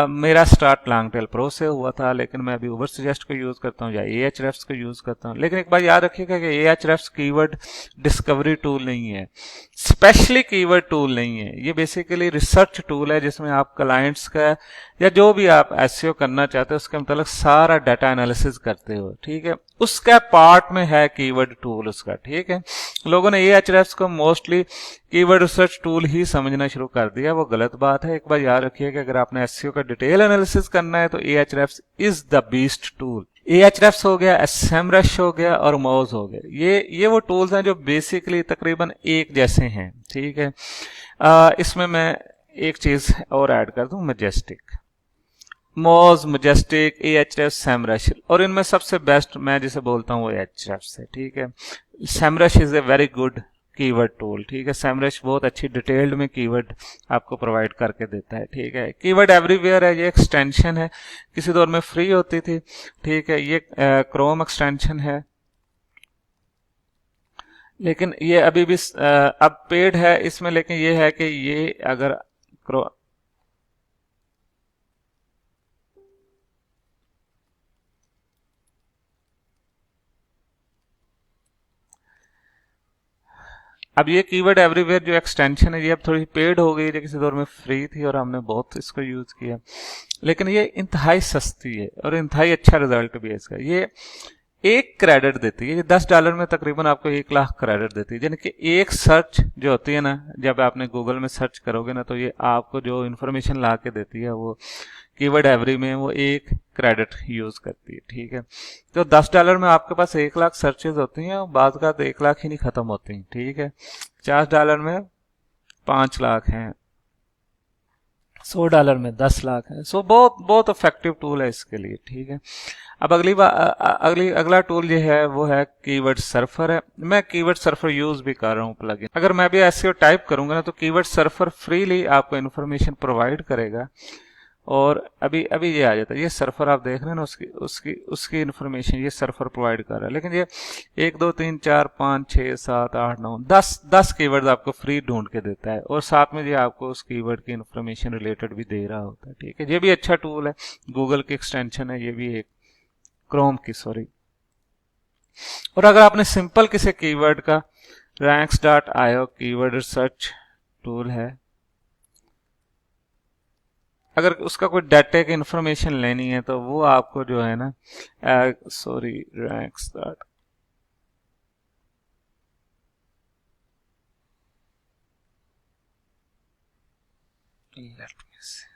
मेरा स्टार्ट लॉन्ग टेल प्रो से हुआ था, लेकिन मैं अभी उबर सजेस्ट को यूज करता हूँ या Ahrefs को यूज करता हूँ। लेकिन एक बात याद रखिएगा कि Ahrefs कीवर्ड डिस्कवरी टूल नहीं है, स्पेशली कीवर्ड टूल नहीं है। ये बेसिकली रिसर्च टूल है जिसमें आप क्लाइंट्स का या जो भी आप एसईओ करना चाहते हो उसके मतलब सारा डाटा एनालिसिस करते हो, ठीक है। उसका पार्ट में है कीवर्ड टूल उसका, ठीक है। लोगों ने Ahrefs को मोस्टली कीवर्ड रिसर्च टूल ही समझना शुरू कर दिया, वो गलत बात है। एक बार याद रखिए कि अगर आपने एसईओ का डिटेल एनालिसिस करना है तो Ahrefs is the best tool. Ahrefs हो गया, SEMrush हो गया और Moz हो गया, ये वो टूल्स हैं जो बेसिकली तकरीबन एक जैसे हैं, ठीक है। इसमें मैं एक चीज और ऐड कर दूं, majestic, Moz, majestic, Ahrefs, SEMrush, और इनमें सबसे बेस्ट मैं जिसे बोलता हूँ वो Ahrefs है, ठीक है। SEMrush is a very good keyword tool, ठीक है। SEMrush बहुत अच्छी डिटेल्ड में कीवर्ड आपको प्रोवाइड करके देता है, ठीक है। कीवर्ड एवरीवेयर है, ये एक्सटेंशन है, किसी दौर में फ्री होती थी, ठीक है। ये क्रोम एक्सटेंशन है, लेकिन ये अभी भी अब पेड है इसमें। लेकिन ये है कि ये अगर अब ये कीवर्ड एवरीवेयर जो एक्सटेंशन है ये अब थोड़ी पेड हो गई है, किसी दौर में फ्री थी और हमने बहुत इसको यूज किया, लेकिन ये इंतहाई सस्ती है और इंतहाई अच्छा रिजल्ट भी है इसका। ये 1 क्रेडिट देती है, ये $10 में तकरीबन आपको 1 लाख क्रेडिट देती है। यानी कि एक सर्च जो होती है ना, जब आपने गूगल में सर्च करोगे ना, तो ये आपको जो इन्फॉर्मेशन ला के देती है वो कीवर्ड एवरी में वो 1 क्रेडिट यूज करती है, ठीक है। तो $10 में आपके पास 1 लाख सर्चेज होती हैं और बाद का तो 1 लाख ही नहीं खत्म होती, ठीक है। $50 में 5 लाख हैं, $100 में 10 लाख है। सो बहुत इफेक्टिव टूल है इसके लिए, ठीक है। अब अगला टूल ये है वो है कीवर्ड सर्फर है। मैं कीवर्ड सर्फर यूज भी कर रहा हूँ प्लगइन। अगर मैं भी एसईओ टाइप करूंगा ना तो कीवर्ड सर्फर फ्रीली आपको इन्फॉर्मेशन प्रोवाइड करेगा। और अभी ये आ जाता है, ये सर्फर आप देख रहे हैं ना, उसकी इन्फॉर्मेशन ये सर्फर प्रोवाइड कर रहा है। लेकिन ये 1 2 3 4 5 6 7 8 9 10 कीवर्ड आपको फ्री ढूंढ के देता है और साथ में ये आपको उस कीवर्ड की इन्फॉर्मेशन रिलेटेड भी दे रहा होता है, ठीक है। ये भी अच्छा टूल है, गूगल की एक्सटेंशन है, ये भी एक क्रोम की, सॉरी। और अगर आपने सिंपल किसी कीवर्ड का ranks.io कीवर्ड रिसर्च टूल है, अगर उसका कोई डाटा की इंफॉर्मेशन लेनी है तो वो आपको जो है ना, sorry, ranks let me see.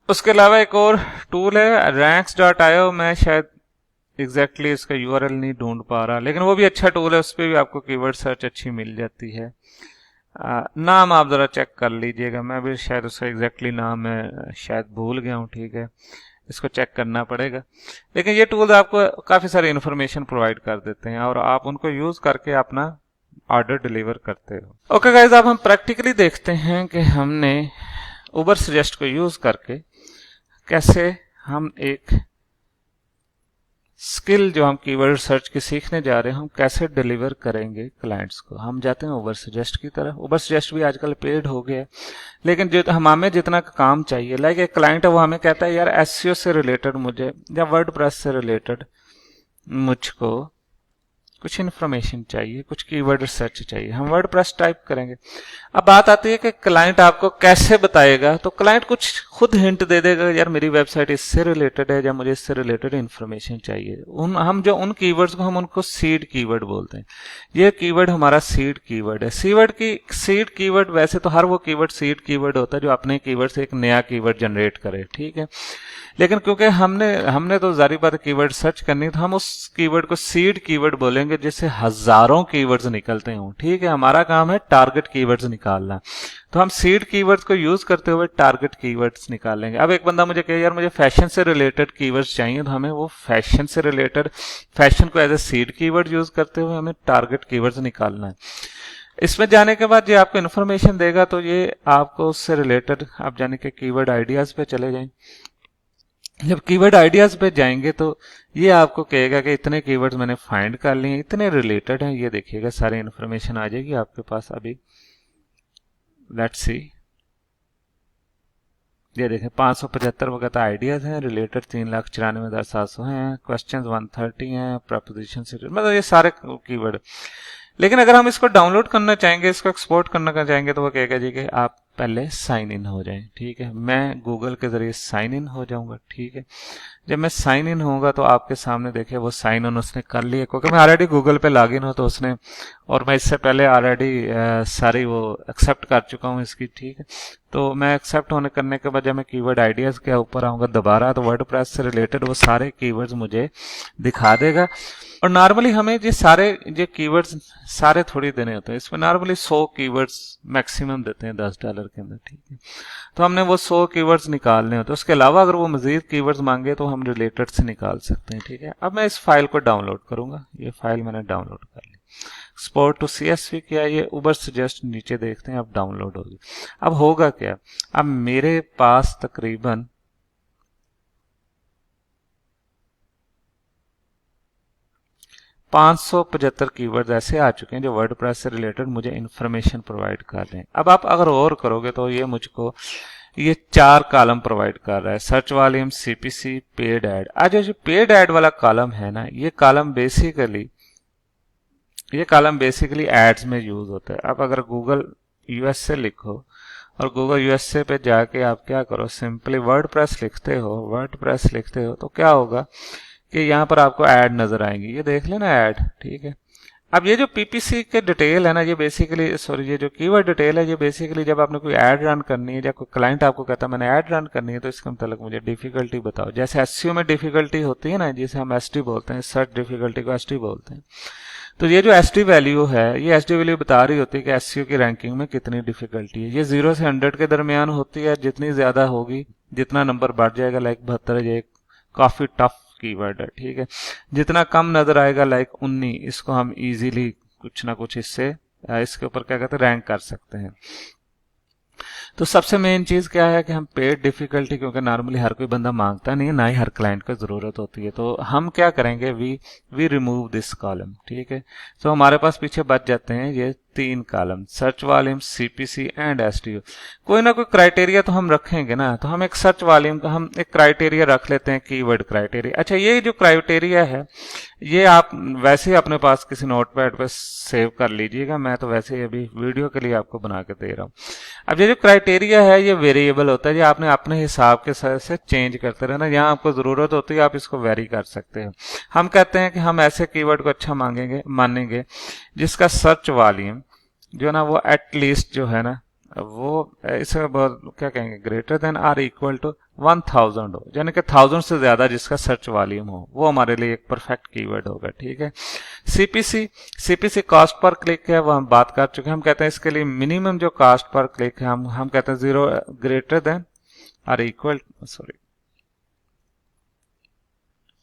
उसके अलावा एक और टूल है ranks.io, मैं शायद एग्जैक्टली इसका यूआरएल नहीं ढूंढ पा रहा, लेकिन वो भी अच्छा टूल है, उस पर भी आपको कीवर्ड सर्च अच्छी मिल जाती है। नाम आप जरा चेक कर लीजिएगा, मैं भी शायद उसका एग्जैक्टली नाम मैं शायद भूल गया हूँ, ठीक है, इसको चेक करना पड़ेगा। लेकिन ये टूल आपको काफी सारी इन्फॉर्मेशन प्रोवाइड कर देते हैं और आप उनको यूज करके अपना ऑर्डर डिलीवर करते हो। ओके गाइस, अब हम प्रैक्टिकली देखते हैं कि हमने उबर सजेस्ट को यूज करके कैसे हम एक स्किल जो हम कीवर्ड सर्च की सीखने जा रहे हैं हम कैसे डिलीवर करेंगे क्लाइंट्स को। हम जाते हैं उबर सजेस्ट की तरफ। उबर सजेस्ट भी आजकल पेड हो गया है, लेकिन जो हमें जितना काम चाहिए, लाइक एक क्लाइंट है वो हमें कहता है यार एसईओ से रिलेटेड मुझे या वर्डप्रेस से रिलेटेड मुझको कुछ इन्फॉर्मेशन चाहिए, कुछ कीवर्ड सर्च चाहिए, हम वर्डप्रेस टाइप करेंगे। अब बात आती है कि क्लाइंट आपको कैसे बताएगा, तो क्लाइंट कुछ खुद हिंट दे देगा, यार मेरी वेबसाइट इससे रिलेटेड है या मुझे इससे रिलेटेड इन्फॉर्मेशन चाहिए। हम जो उन कीवर्ड्स को हम उनको सीड कीवर्ड बोलते हैं। ये कीवर्ड हमारा सीड कीवर्ड है। सीड कीवर्ड वैसे तो हर वो कीवर्ड सीड कीवर्ड होता है जो अपने कीवर्ड से एक नया कीवर्ड जनरेट करे, ठीक है। लेकिन क्योंकि हमने तो जारी बात कीवर्ड सर्च करनी, तो हम उस कीवर्ड को सीड कीवर्ड बोलेंगे जिससे हजारों कीवर्ड्स निकलते हों, ठीक है। हमारा काम है टारगेट कीवर्ड्स निकालना, तो हम सीड कीवर्ड्स को यूज करते हुए टारगेट कीवर्ड्स निकालेंगे। अब एक बंदा मुझे कहे यार मुझे फैशन से रिलेटेड कीवर्ड्स चाहिए, तो हमें वो फैशन से रिलेटेड, फैशन को as a seed keyword use करते हुए हमें टारगेट कीवर्ड्स निकालना है। इसमें जाने के बाद ये आपको इन्फॉर्मेशन देगा, तो ये आपको उससे रिलेटेड आप जाने के कीवर्ड आइडियाज पे चले जाएं। जब कीवर्ड आइडियाज पे जाएंगे तो ये आपको कहेगा कि इतने कीवर्ड्स मैंने फाइंड कर लिए, इतने रिलेटेड हैं, ये देखिएगा सारी इन्फॉर्मेशन आ जाएगी आपके पास। अभी लेट्स सी, ये देखें 575 वगैरह आइडियाज हैं, रिलेटेड 3,94,700 हैं, क्वेश्चंस 130 हैं, प्रपोजिशन से मतलब ये सारे कीवर्ड। लेकिन अगर हम इसको डाउनलोड करना चाहेंगे, इसको एक्सपोर्ट करना चाहेंगे, तो वो कहेगा जी कि आप पहले साइन इन हो जाएं, ठीक है। मैं गूगल के जरिए साइन इन हो जाऊंगा, ठीक है। जब मैं साइन इन होऊंगा तो आपके सामने देखिए वो साइन इन उसने कर लिया, क्योंकि मैं ऑलरेडी गूगल पे लॉग इन हूं, तो उसने, और मैं इससे पहले ऑलरेडी सारी वो एक्सेप्ट कर चुका हूं इसकी, ठीक है। तो मैं एक्सेप्ट होने करने के बाद जब मैं कीवर्ड आइडियाज के ऊपर आऊंगा दोबारा, तो वर्डप्रेस से रिलेटेड वो सारे कीवर्ड्स मुझे दिखा देगा। और नॉर्मली हमें ये कीवर्ड्स सारे थोड़ी देने होते हैं, इसमें नॉर्मली 100 कीवर्ड्स मैक्सिमम देते हैं $10 के अंदर, ठीक है। तो हमने वो 100 कीवर्ड्स निकालने होते हैं। उसके अलावा अगर वो मजीद कीवर्ड्स मांगे तो हम रिलेटेड से निकाल सकते हैं, ठीक है। अब मैं इस फाइल को डाउनलोड करूंगा। ये फाइल मैंने डाउनलोड कर ली, एक्सपोर्ट टू CSV किया। ये उबर सजेस्ट नीचे देखते हैं, अब डाउनलोड होगी। अब होगा क्या, अब मेरे पास तकरीबन 575 कीवर्ड्स ऐसे आ चुके हैं जो वर्डप्रेस से रिलेटेड मुझे इन्फॉर्मेशन प्रोवाइड कर रहे हैं। अब आप अगर और करोगे तो ये मुझको ये 4 कॉलम प्रोवाइड कर रहा है, search volume, CPC, paid ad. आज जो पेड ऐड वाला कॉलम है ना, ये कॉलम बेसिकली एड्स में यूज होता है। अब अगर गूगल USA लिखो और गूगल USA पे जाके आप क्या करो, सिंपली वर्डप्रेस लिखते हो तो क्या होगा कि यहाँ पर आपको ऐड नजर आएंगी। ये देख लेना ऐड, ठीक है। अब ये जो PPC के डिटेल है ना, ये बेसिकली ये जो कीवर्ड डिटेल है, ये बेसिकली जब आपने कोई ऐड रन करनी है या कोई क्लाइंट आपको कहता है मैंने ऐड रन करनी है, तो इसका मतलब मुझे डिफिकल्टी बताओ। जैसे SEO में डिफिकल्टी होती है ना, जिसे हम SD बोलते हैं, सर्च डिफिकल्टी को SD बोलते हैं। तो ये जो SD वैल्यू है, ये SD वैल्यू बता रही होती है कि SEO की रैंकिंग में कितनी डिफिकल्टी है। ये 0 से 100 के दरमियान होती है। जितनी ज्यादा होगी, जितना नंबर बढ़ जाएगा, लाइक 72 ये काफी टफ कीवर्ड है, ठीक है। जितना कम नजर आएगा, लाइक 19, इसको हम इजीली कुछ ना कुछ इसके ऊपर क्या कहते हैं, रैंक कर सकते हैं। तो सबसे मेन चीज क्या है कि हम पेड डिफिकल्टी, क्योंकि नॉर्मली हर कोई बंदा मांगता नहीं है, ना ही हर क्लाइंट को जरूरत होती है, तो हम क्या करेंगे, वी रिमूव दिस कॉलम, ठीक है। तो हमारे पास पीछे बच जाते हैं ये 3 column, search volume, CPC and SEO। कोई ना कोई क्राइटेरिया तो हम रखेंगे ना, तो हम एक सर्च वॉल्यूम का हम एक क्राइटेरिया रख लेते हैं, कीवर्ड क्राइटेरिया। अच्छा, ये जो क्राइटेरिया है ये आप वैसे ही अपने पास किसी नोटपैड पे सेव कर लीजिएगा। मैं तो वैसे ही अभी वीडियो के लिए आपको बना के दे रहा हूँ। अब ये जो क्राइटेरिया है ये वेरिएबल होता है, ये आपने अपने हिसाब के से चेंज करते रहना। यहाँ आपको जरूरत होती है आप इसको वेरी कर सकते हो। हम कहते हैं कि हम ऐसे कीवर्ड को अच्छा मानेंगे जिसका सर्च वॉल्यूम जो है ना, वो एटलीस्ट जो है ना, वो इसे क्या कहेंगे, greater than or equal to 1000 हो, यानी कि 1000 से ज्यादा जिसका सर्च वॉल्यूम हो, वो हमारे लिए एक परफेक्ट कीवर्ड होगा, ठीक है। CPC कॉस्ट पर क्लिक है, वो हम बात कर चुके हैं। हम कहते हैं इसके लिए मिनिमम जो कॉस्ट पर क्लिक है, हम कहते हैं 0 ग्रेटर देन आर इक्वल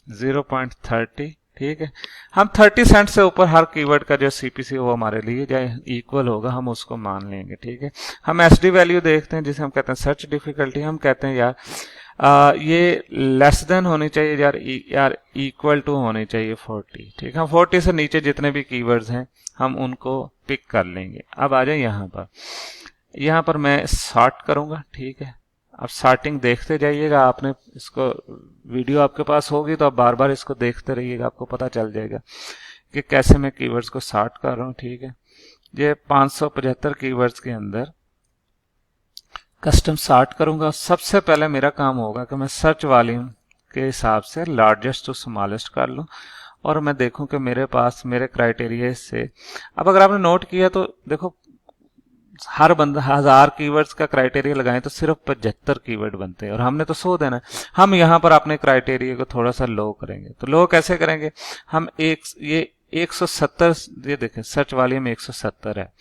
0.30, ठीक है। हम 30 सेंट से ऊपर हर कीवर्ड का जो CPC वो हमारे लिए जो इक्वल होगा, हम उसको मान लेंगे, ठीक है। हम SD वैल्यू देखते हैं, जिसे हम कहते हैं सर्च डिफिकल्टी। हम कहते हैं यार ये लेस देन होनी चाहिए यार इक्वल टू होनी चाहिए 40। ठीक है, 40 से नीचे जितने भी कीवर्ड्स हैं हम उनको पिक कर लेंगे। अब आ जाए यहाँ पर मैं सॉर्ट करूंगा। ठीक है, अब सॉर्टिंग देखते जाइएगा, आपने इसको वीडियो आपके पास होगी तो आप बार बार इसको देखते रहिएगा, आपको पता चल जाएगा कि कैसे मैं कीवर्ड्स को सॉर्ट कर रहा हूँ। ठीक है, ये 575 कीवर्ड्स के अंदर कस्टम सॉर्ट करूंगा। सबसे पहले मेरा काम होगा कि मैं सर्च वॉल्यूम के हिसाब से लार्जेस्ट टू स्मॉलेस्ट कर लूं और मैं देखूं कि मेरे पास मेरे क्राइटेरिया से, अब अगर आपने नोट किया तो देखो हर बंदा 1000 कीवर्ड्स का क्राइटेरिया लगाएं तो सिर्फ 75 कीवर्ड बनते हैं और हमने तो 100 देना है। हम यहाँ पर अपने क्राइटेरिया को थोड़ा सा लो करेंगे। तो लो कैसे करेंगे, हम ये 170, ये देखें सर्च वॉल्यूम 170 है।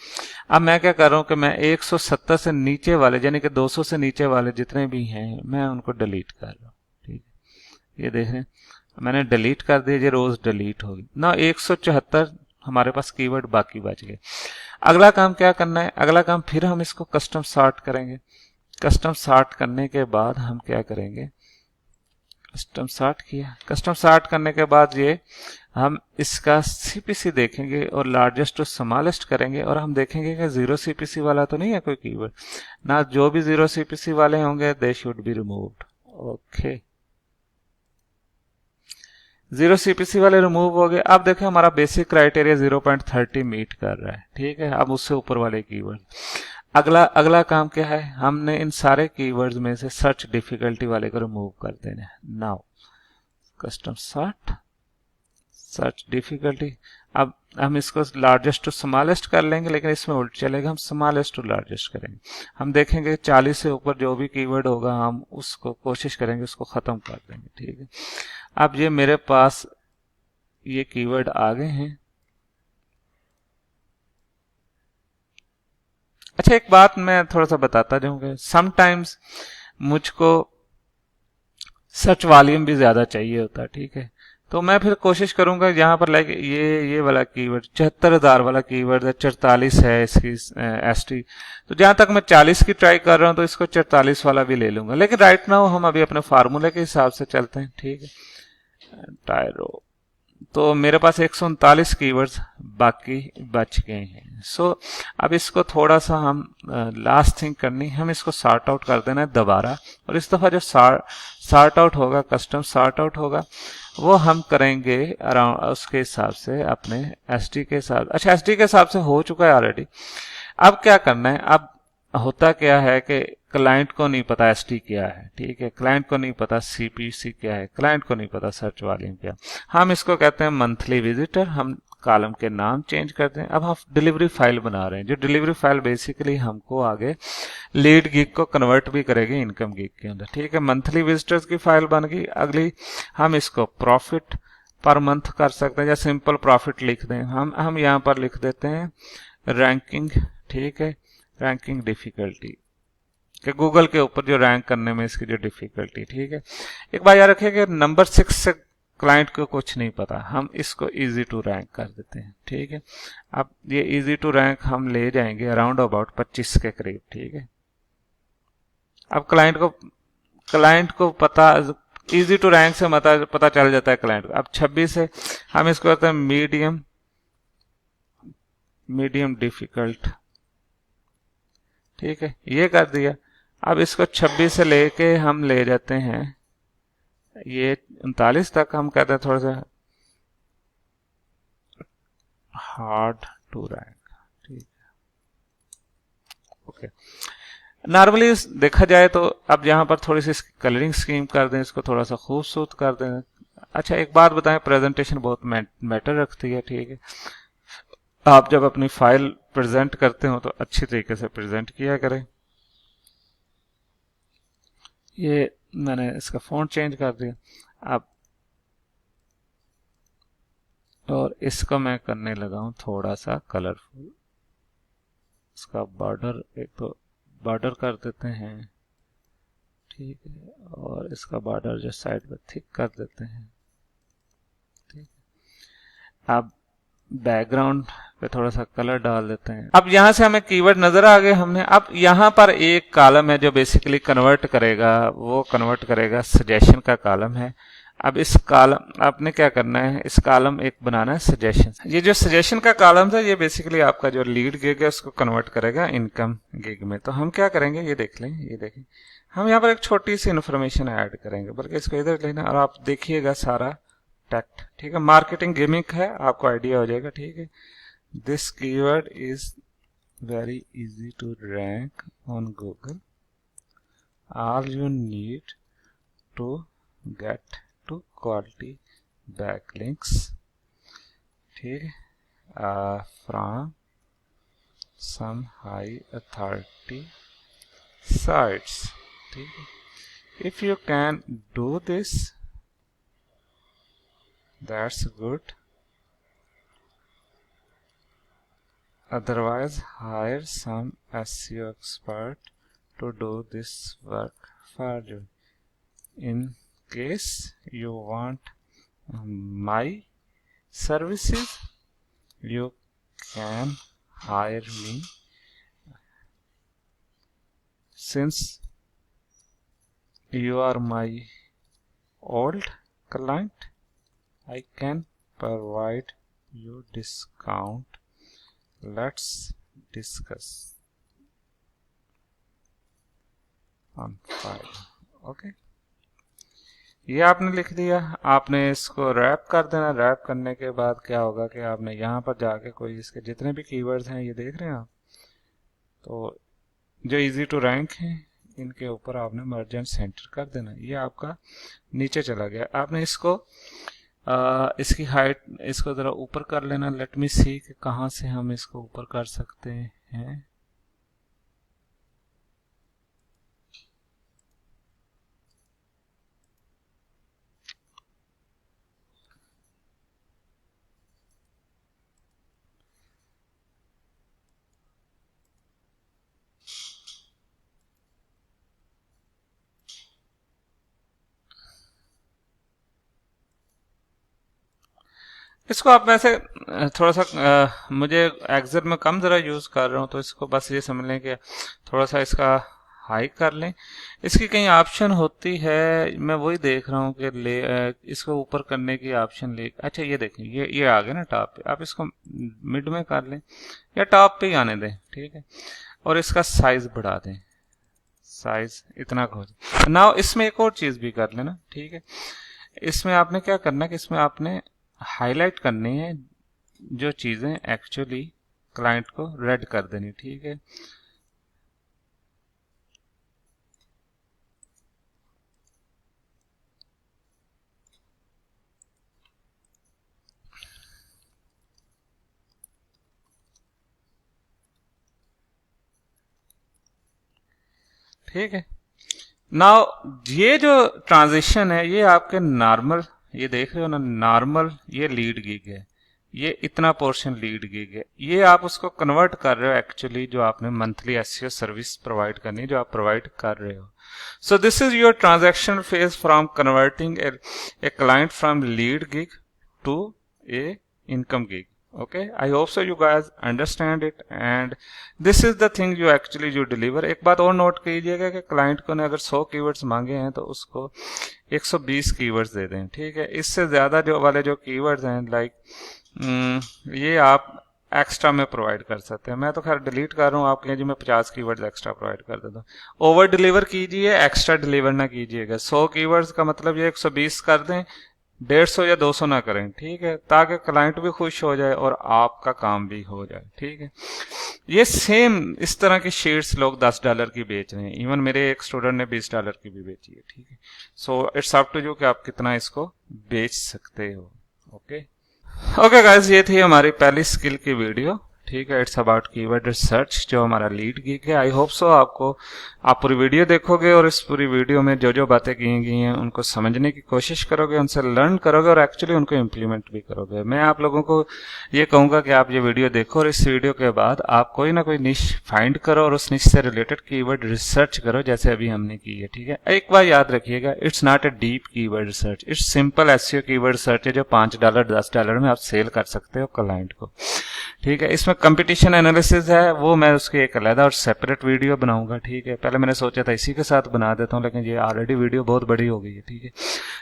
अब मैं क्या कर रहा हूं कि मैं 170 से नीचे वाले यानी कि 200 से नीचे वाले जितने भी हैं मैं उनको डिलीट कर रहा हूँ। ठीक है, ये देखें मैंने डिलीट कर दिया, ये रोज डिलीट होगी ना। 174 हमारे पास कीवर्ड बाकी बच गए। अगला काम क्या करना है, अगला काम फिर हम इसको कस्टम सॉर्ट करेंगे। कस्टम सॉर्ट करने के बाद हम क्या करेंगे, कस्टम सॉर्ट किया, कस्टम सॉर्ट करने के बाद ये हम इसका सीपीसी देखेंगे और लार्जेस्ट टू स्मॉलेस्ट करेंगे और हम देखेंगे कि 0 सीपीसी वाला तो नहीं है कोई कीवर्ड ना। जो भी 0 सीपीसी वाले होंगे they should be removed. Okay, 0 CPC वाले रिमूव हो गए। अब देखें हमारा बेसिक क्राइटेरिया 0.30 मीट कर रहा है। ठीक है, अब उससे ऊपर वाले कीवर्ड, अगला काम क्या है, हमने इन सारे कीवर्ड्स में से सर्च डिफिकल्टी वाले को रिमूव कर देना है। नाउ कस्टम सर्च डिफिकल्टी, अब हम इसको लार्जेस्ट टू स्मॉलेस्ट कर लेंगे, लेकिन इसमें उल्ट चलेगा, हम स्मॉलेस्ट टू लार्जेस्ट करेंगे। हम देखेंगे 40 से ऊपर जो भी कीवर्ड होगा हम उसको कोशिश करेंगे उसको खत्म कर देंगे। ठीक है, अब ये मेरे पास ये कीवर्ड आ गए हैं। अच्छा, एक बात मैं थोड़ा सा बताता जाऊंगा, समटाइम्स मुझको सर्च वॉल्यूम भी ज्यादा चाहिए होता है। ठीक है, तो मैं फिर कोशिश करूंगा यहाँ पर लाइक ये वाला कीवर्ड 74,000 वाला कीवर्ड है, 44 है इसकी एसटी, तो जहां तक मैं 40 की ट्राई कर रहा हूं तो इसको 44 वाला भी ले लूंगा। लेकिन राइट नाउ हम अभी अपने फार्मूले के हिसाब से चलते हैं। ठीक है, टायरो, तो मेरे पास 139 कीवर्ड्स बाकी बच गए हैं। सो अब इसको थोड़ा सा हम लास्ट थिंग करनी, हम इसको सॉर्ट आउट कर देना है दोबारा, और इस दफा जो सॉर्ट आउट होगा, कस्टम सॉर्ट आउट होगा, वो हम करेंगे अराउंड उसके हिसाब से अपने एसटी के हिसाब। अच्छा, एसटी के हिसाब से हो चुका है ऑलरेडी। अब क्या करना है, अब होता क्या है कि क्लाइंट को नहीं पता एसटी क्या है। ठीक है, क्लाइंट को नहीं पता सीपीसी क्या है, क्लाइंट को नहीं पता सर्च वॉल्यूम क्या। हम इसको कहते हैं मंथली विजिटर। हम कॉलम के नाम चेंज करते हैं। अब हम डिलीवरी फाइल बना रहे हैं, जो डिलीवरी फाइल बेसिकली हमको आगे लीड गिग को कन्वर्ट भी करेगी इनकम गिग के अंदर। ठीक है, मंथली विजिटर्स की फाइल बन गई। अगली हम इसको प्रॉफिट पर मंथ कर सकते हैं या सिंपल प्रॉफिट लिख दें। हम यहाँ पर लिख देते हैं रैंकिंग। ठीक है, रैंकिंग डिफिकल्टी कि गूगल के ऊपर जो रैंक करने में इसकी जो डिफिकल्टी। ठीक है, एक बात याद रखिए कि नंबर 6 से क्लाइंट को कुछ नहीं पता, हम इसको इजी टू रैंक कर देते हैं। ठीक है, अब ये इजी टू रैंक हम ले जाएंगे अराउंड अबाउट 25 के करीब। ठीक है, अब क्लाइंट को पता, इजी टू रैंक से पता चल जाता है क्लाइंट को। अब 26 से हम इसको कहते हैं मीडियम डिफिकल्ट। ठीक है, ये कर दिया। अब इसको 26 से लेके हम ले जाते हैं ये 39 तक, हम कहते हैं थोड़ा सा हार्ड टू रैंक। ठीक है, ओके। नॉर्मली देखा जाए तो अब यहाँ पर थोड़ी सी कलरिंग स्कीम कर दें, इसको थोड़ा सा खूबसूरत कर दें। अच्छा, एक बात बताएं, प्रेजेंटेशन बहुत मैटर रखती है। ठीक है, आप जब अपनी फाइल प्रेजेंट करते हो तो अच्छी तरीके से प्रेजेंट किया करें। ये मैंने इसका फॉन्ट चेंज कर दिया अब, और इसको मैं करने लगा हूं थोड़ा सा कलरफुल। इसका बॉर्डर, एक तो बॉर्डर कर देते हैं। ठीक है, और इसका बॉर्डर जो साइड में थिक कर देते हैं। ठीक है, अब बैकग्राउंड पे थोड़ा सा कलर डाल देते हैं। अब यहाँ से हमें कीवर्ड नजर आ गए हमने। अब यहाँ पर एक कॉलम है जो बेसिकली कन्वर्ट करेगा, वो कन्वर्ट करेगा सजेशन का कॉलम है। अब इस कॉलम आपने क्या करना है, इस कॉलम एक बनाना है सजेशन। ये जो सजेशन का कॉलम था ये बेसिकली आपका जो लीड गिग है उसको कन्वर्ट करेगा इनकम गिग में। तो हम क्या करेंगे, ये देख लें, ये देखें, हम यहाँ पर एक छोटी सी इन्फॉर्मेशन ऐड करेंगे, बल्कि इसको इधर लेना और आप देखिएगा सारा टेक्स्ट, ठीक है। मार्केटिंग गिमिक है, आपको आइडिया हो जाएगा, ठीक है। This keyword is very easy to rank on Google, all you need to get two quality backlinks, ठीक है, from some high authority sites, ठीक है। If you can do this that's good, otherwise hire some SEO expert to do this work for you. In case you want my services, you can hire me, since you are my old client. I can provide you discount. Let's discuss on file. Okay. ये आपने लिख दिया, आपने इसको रैप कर देना। रैप करने के बाद क्या होगा कि आपने यहाँ पर जाके कोई इसके जितने भी कीवर्ड्स हैं ये देख रहे हैं आप, तो जो इजी टू रैंक हैं इनके ऊपर आपने मर्ज एंड सेंटर कर देना। ये आपका नीचे चला गया। आपने इसको इसकी हाइट इसको ज़रा ऊपर कर लेना। लेट मी सी कि कहाँ से हम इसको ऊपर कर सकते हैं। इसको आप वैसे थोड़ा सा मुझे एक्सेल में कम ज़रा यूज़ कर रहा हूँ, तो इसको बस ये समझ लें कि थोड़ा सा इसका हाई कर लें। इसकी कहीं ऑप्शन होती है, मैं वही देख रहा हूँ कि इसको ऊपर करने की ऑप्शन ले। अच्छा ये देखें, ये आ गया ना टॉप पे। आप इसको मिड में कर लें या टॉप पे ही आने दें, ठीक है। और इसका साइज बढ़ा दें, साइज इतना हो जाए। नाउ इसमें एक और चीज़ भी कर लेना, ठीक है। इसमें आपने क्या करना कि इसमें आपने हाईलाइट करनी है जो चीजें एक्चुअली क्लाइंट को रेड कर देनी, ठीक है। ठीक है। नाउ ये जो ट्रांजिशन है ये आपके नॉर्मल, ये देख रहे हो ना, नॉर्मल ये लीड गिग है, ये इतना पोर्शन लीड गिग है। ये आप उसको कन्वर्ट कर रहे हो एक्चुअली जो आपने मंथली एसईओ सर्विस प्रोवाइड करनी है, जो आप प्रोवाइड कर रहे हो। So this is your transaction phase from converting a client from lead gig to a income gig. Okay, I hope so you guys understand it and this is the thing you actually you deliver। एक बात और नोट कीजिएगा कि क्लाइंट को ने अगर 100 कीवर्ड्स मांगे हैं तो उसको 120 कीवर्ड्स दे दें, ठीक है। इससे ज्यादा जो वाले जो कीवर्ड्स हैं लाइक ये आप एक्स्ट्रा में प्रोवाइड कर सकते हैं। मैं तो खैर डिलीट कर रहा हूँ, आप कहें जी मैं 50 कीवर्ड्स एक्स्ट्रा प्रोवाइड कर देता हूँ। ओवर डिलीवर कीजिए, एक्स्ट्रा डिलीवर ना कीजिएगा। 100 कीवर्ड्स का मतलब ये 120 कर दें, 150 या 200 ना करें, ठीक है, ताकि क्लाइंट भी खुश हो जाए और आपका काम भी हो जाए, ठीक है। ये सेम इस तरह की शीट्स लोग $10 की बेच रहे हैं। इवन मेरे एक स्टूडेंट ने $20 की भी बेची है, ठीक है। So it's up to you कि आप कितना इसको बेच सकते हो। ओके ओके गाइस, ये थी हमारी पहली स्किल की वीडियो, ठीक है। इट्स अबाउट कीवर्ड रिसर्च, जो हमारा लीड गीक है। आई होप सो आप पूरी वीडियो देखोगे और इस पूरी वीडियो में जो जो बातें की गई हैं उनको समझने की कोशिश करोगे, उनसे लर्न करोगे और एक्चुअली उनको इम्प्लीमेंट भी करोगे। मैं आप लोगों को ये कहूंगा कि आप ये वीडियो देखो और इस वीडियो के बाद आप कोई ना कोई निश फाइंड करो और उस निश से रिलेटेड कीवर्ड रिसर्च करो, जैसे अभी हमने की है। ठीक है, एक बार याद रखिएगा, it's not a deep keyword research, it's simple SEO keyword research है जो $5 $10 में आप सेल कर सकते हो क्लाइंट को। ठीक है, इसमें कंपटीशन एनालिसिस है, वो मैं उसकी एक अलग और सेपरेट वीडियो बनाऊंगा। ठीक है, पहले मैंने सोचा था इसी के साथ बना देता हूं, लेकिन ये ऑलरेडी वीडियो बहुत बड़ी हो गई है। ठीक है,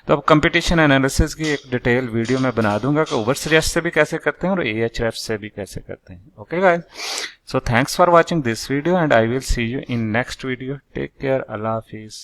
तो अब कंपटीशन एनालिसिस की एक डिटेल वीडियो मैं बना दूंगा कि ओवरसरियस से भी कैसे करते हैं और एएचएफ से भी कैसे करते हैं। Okay guys, so thanks for watching this video and I will see you in next video. Take care, अल्लाह हाफिज।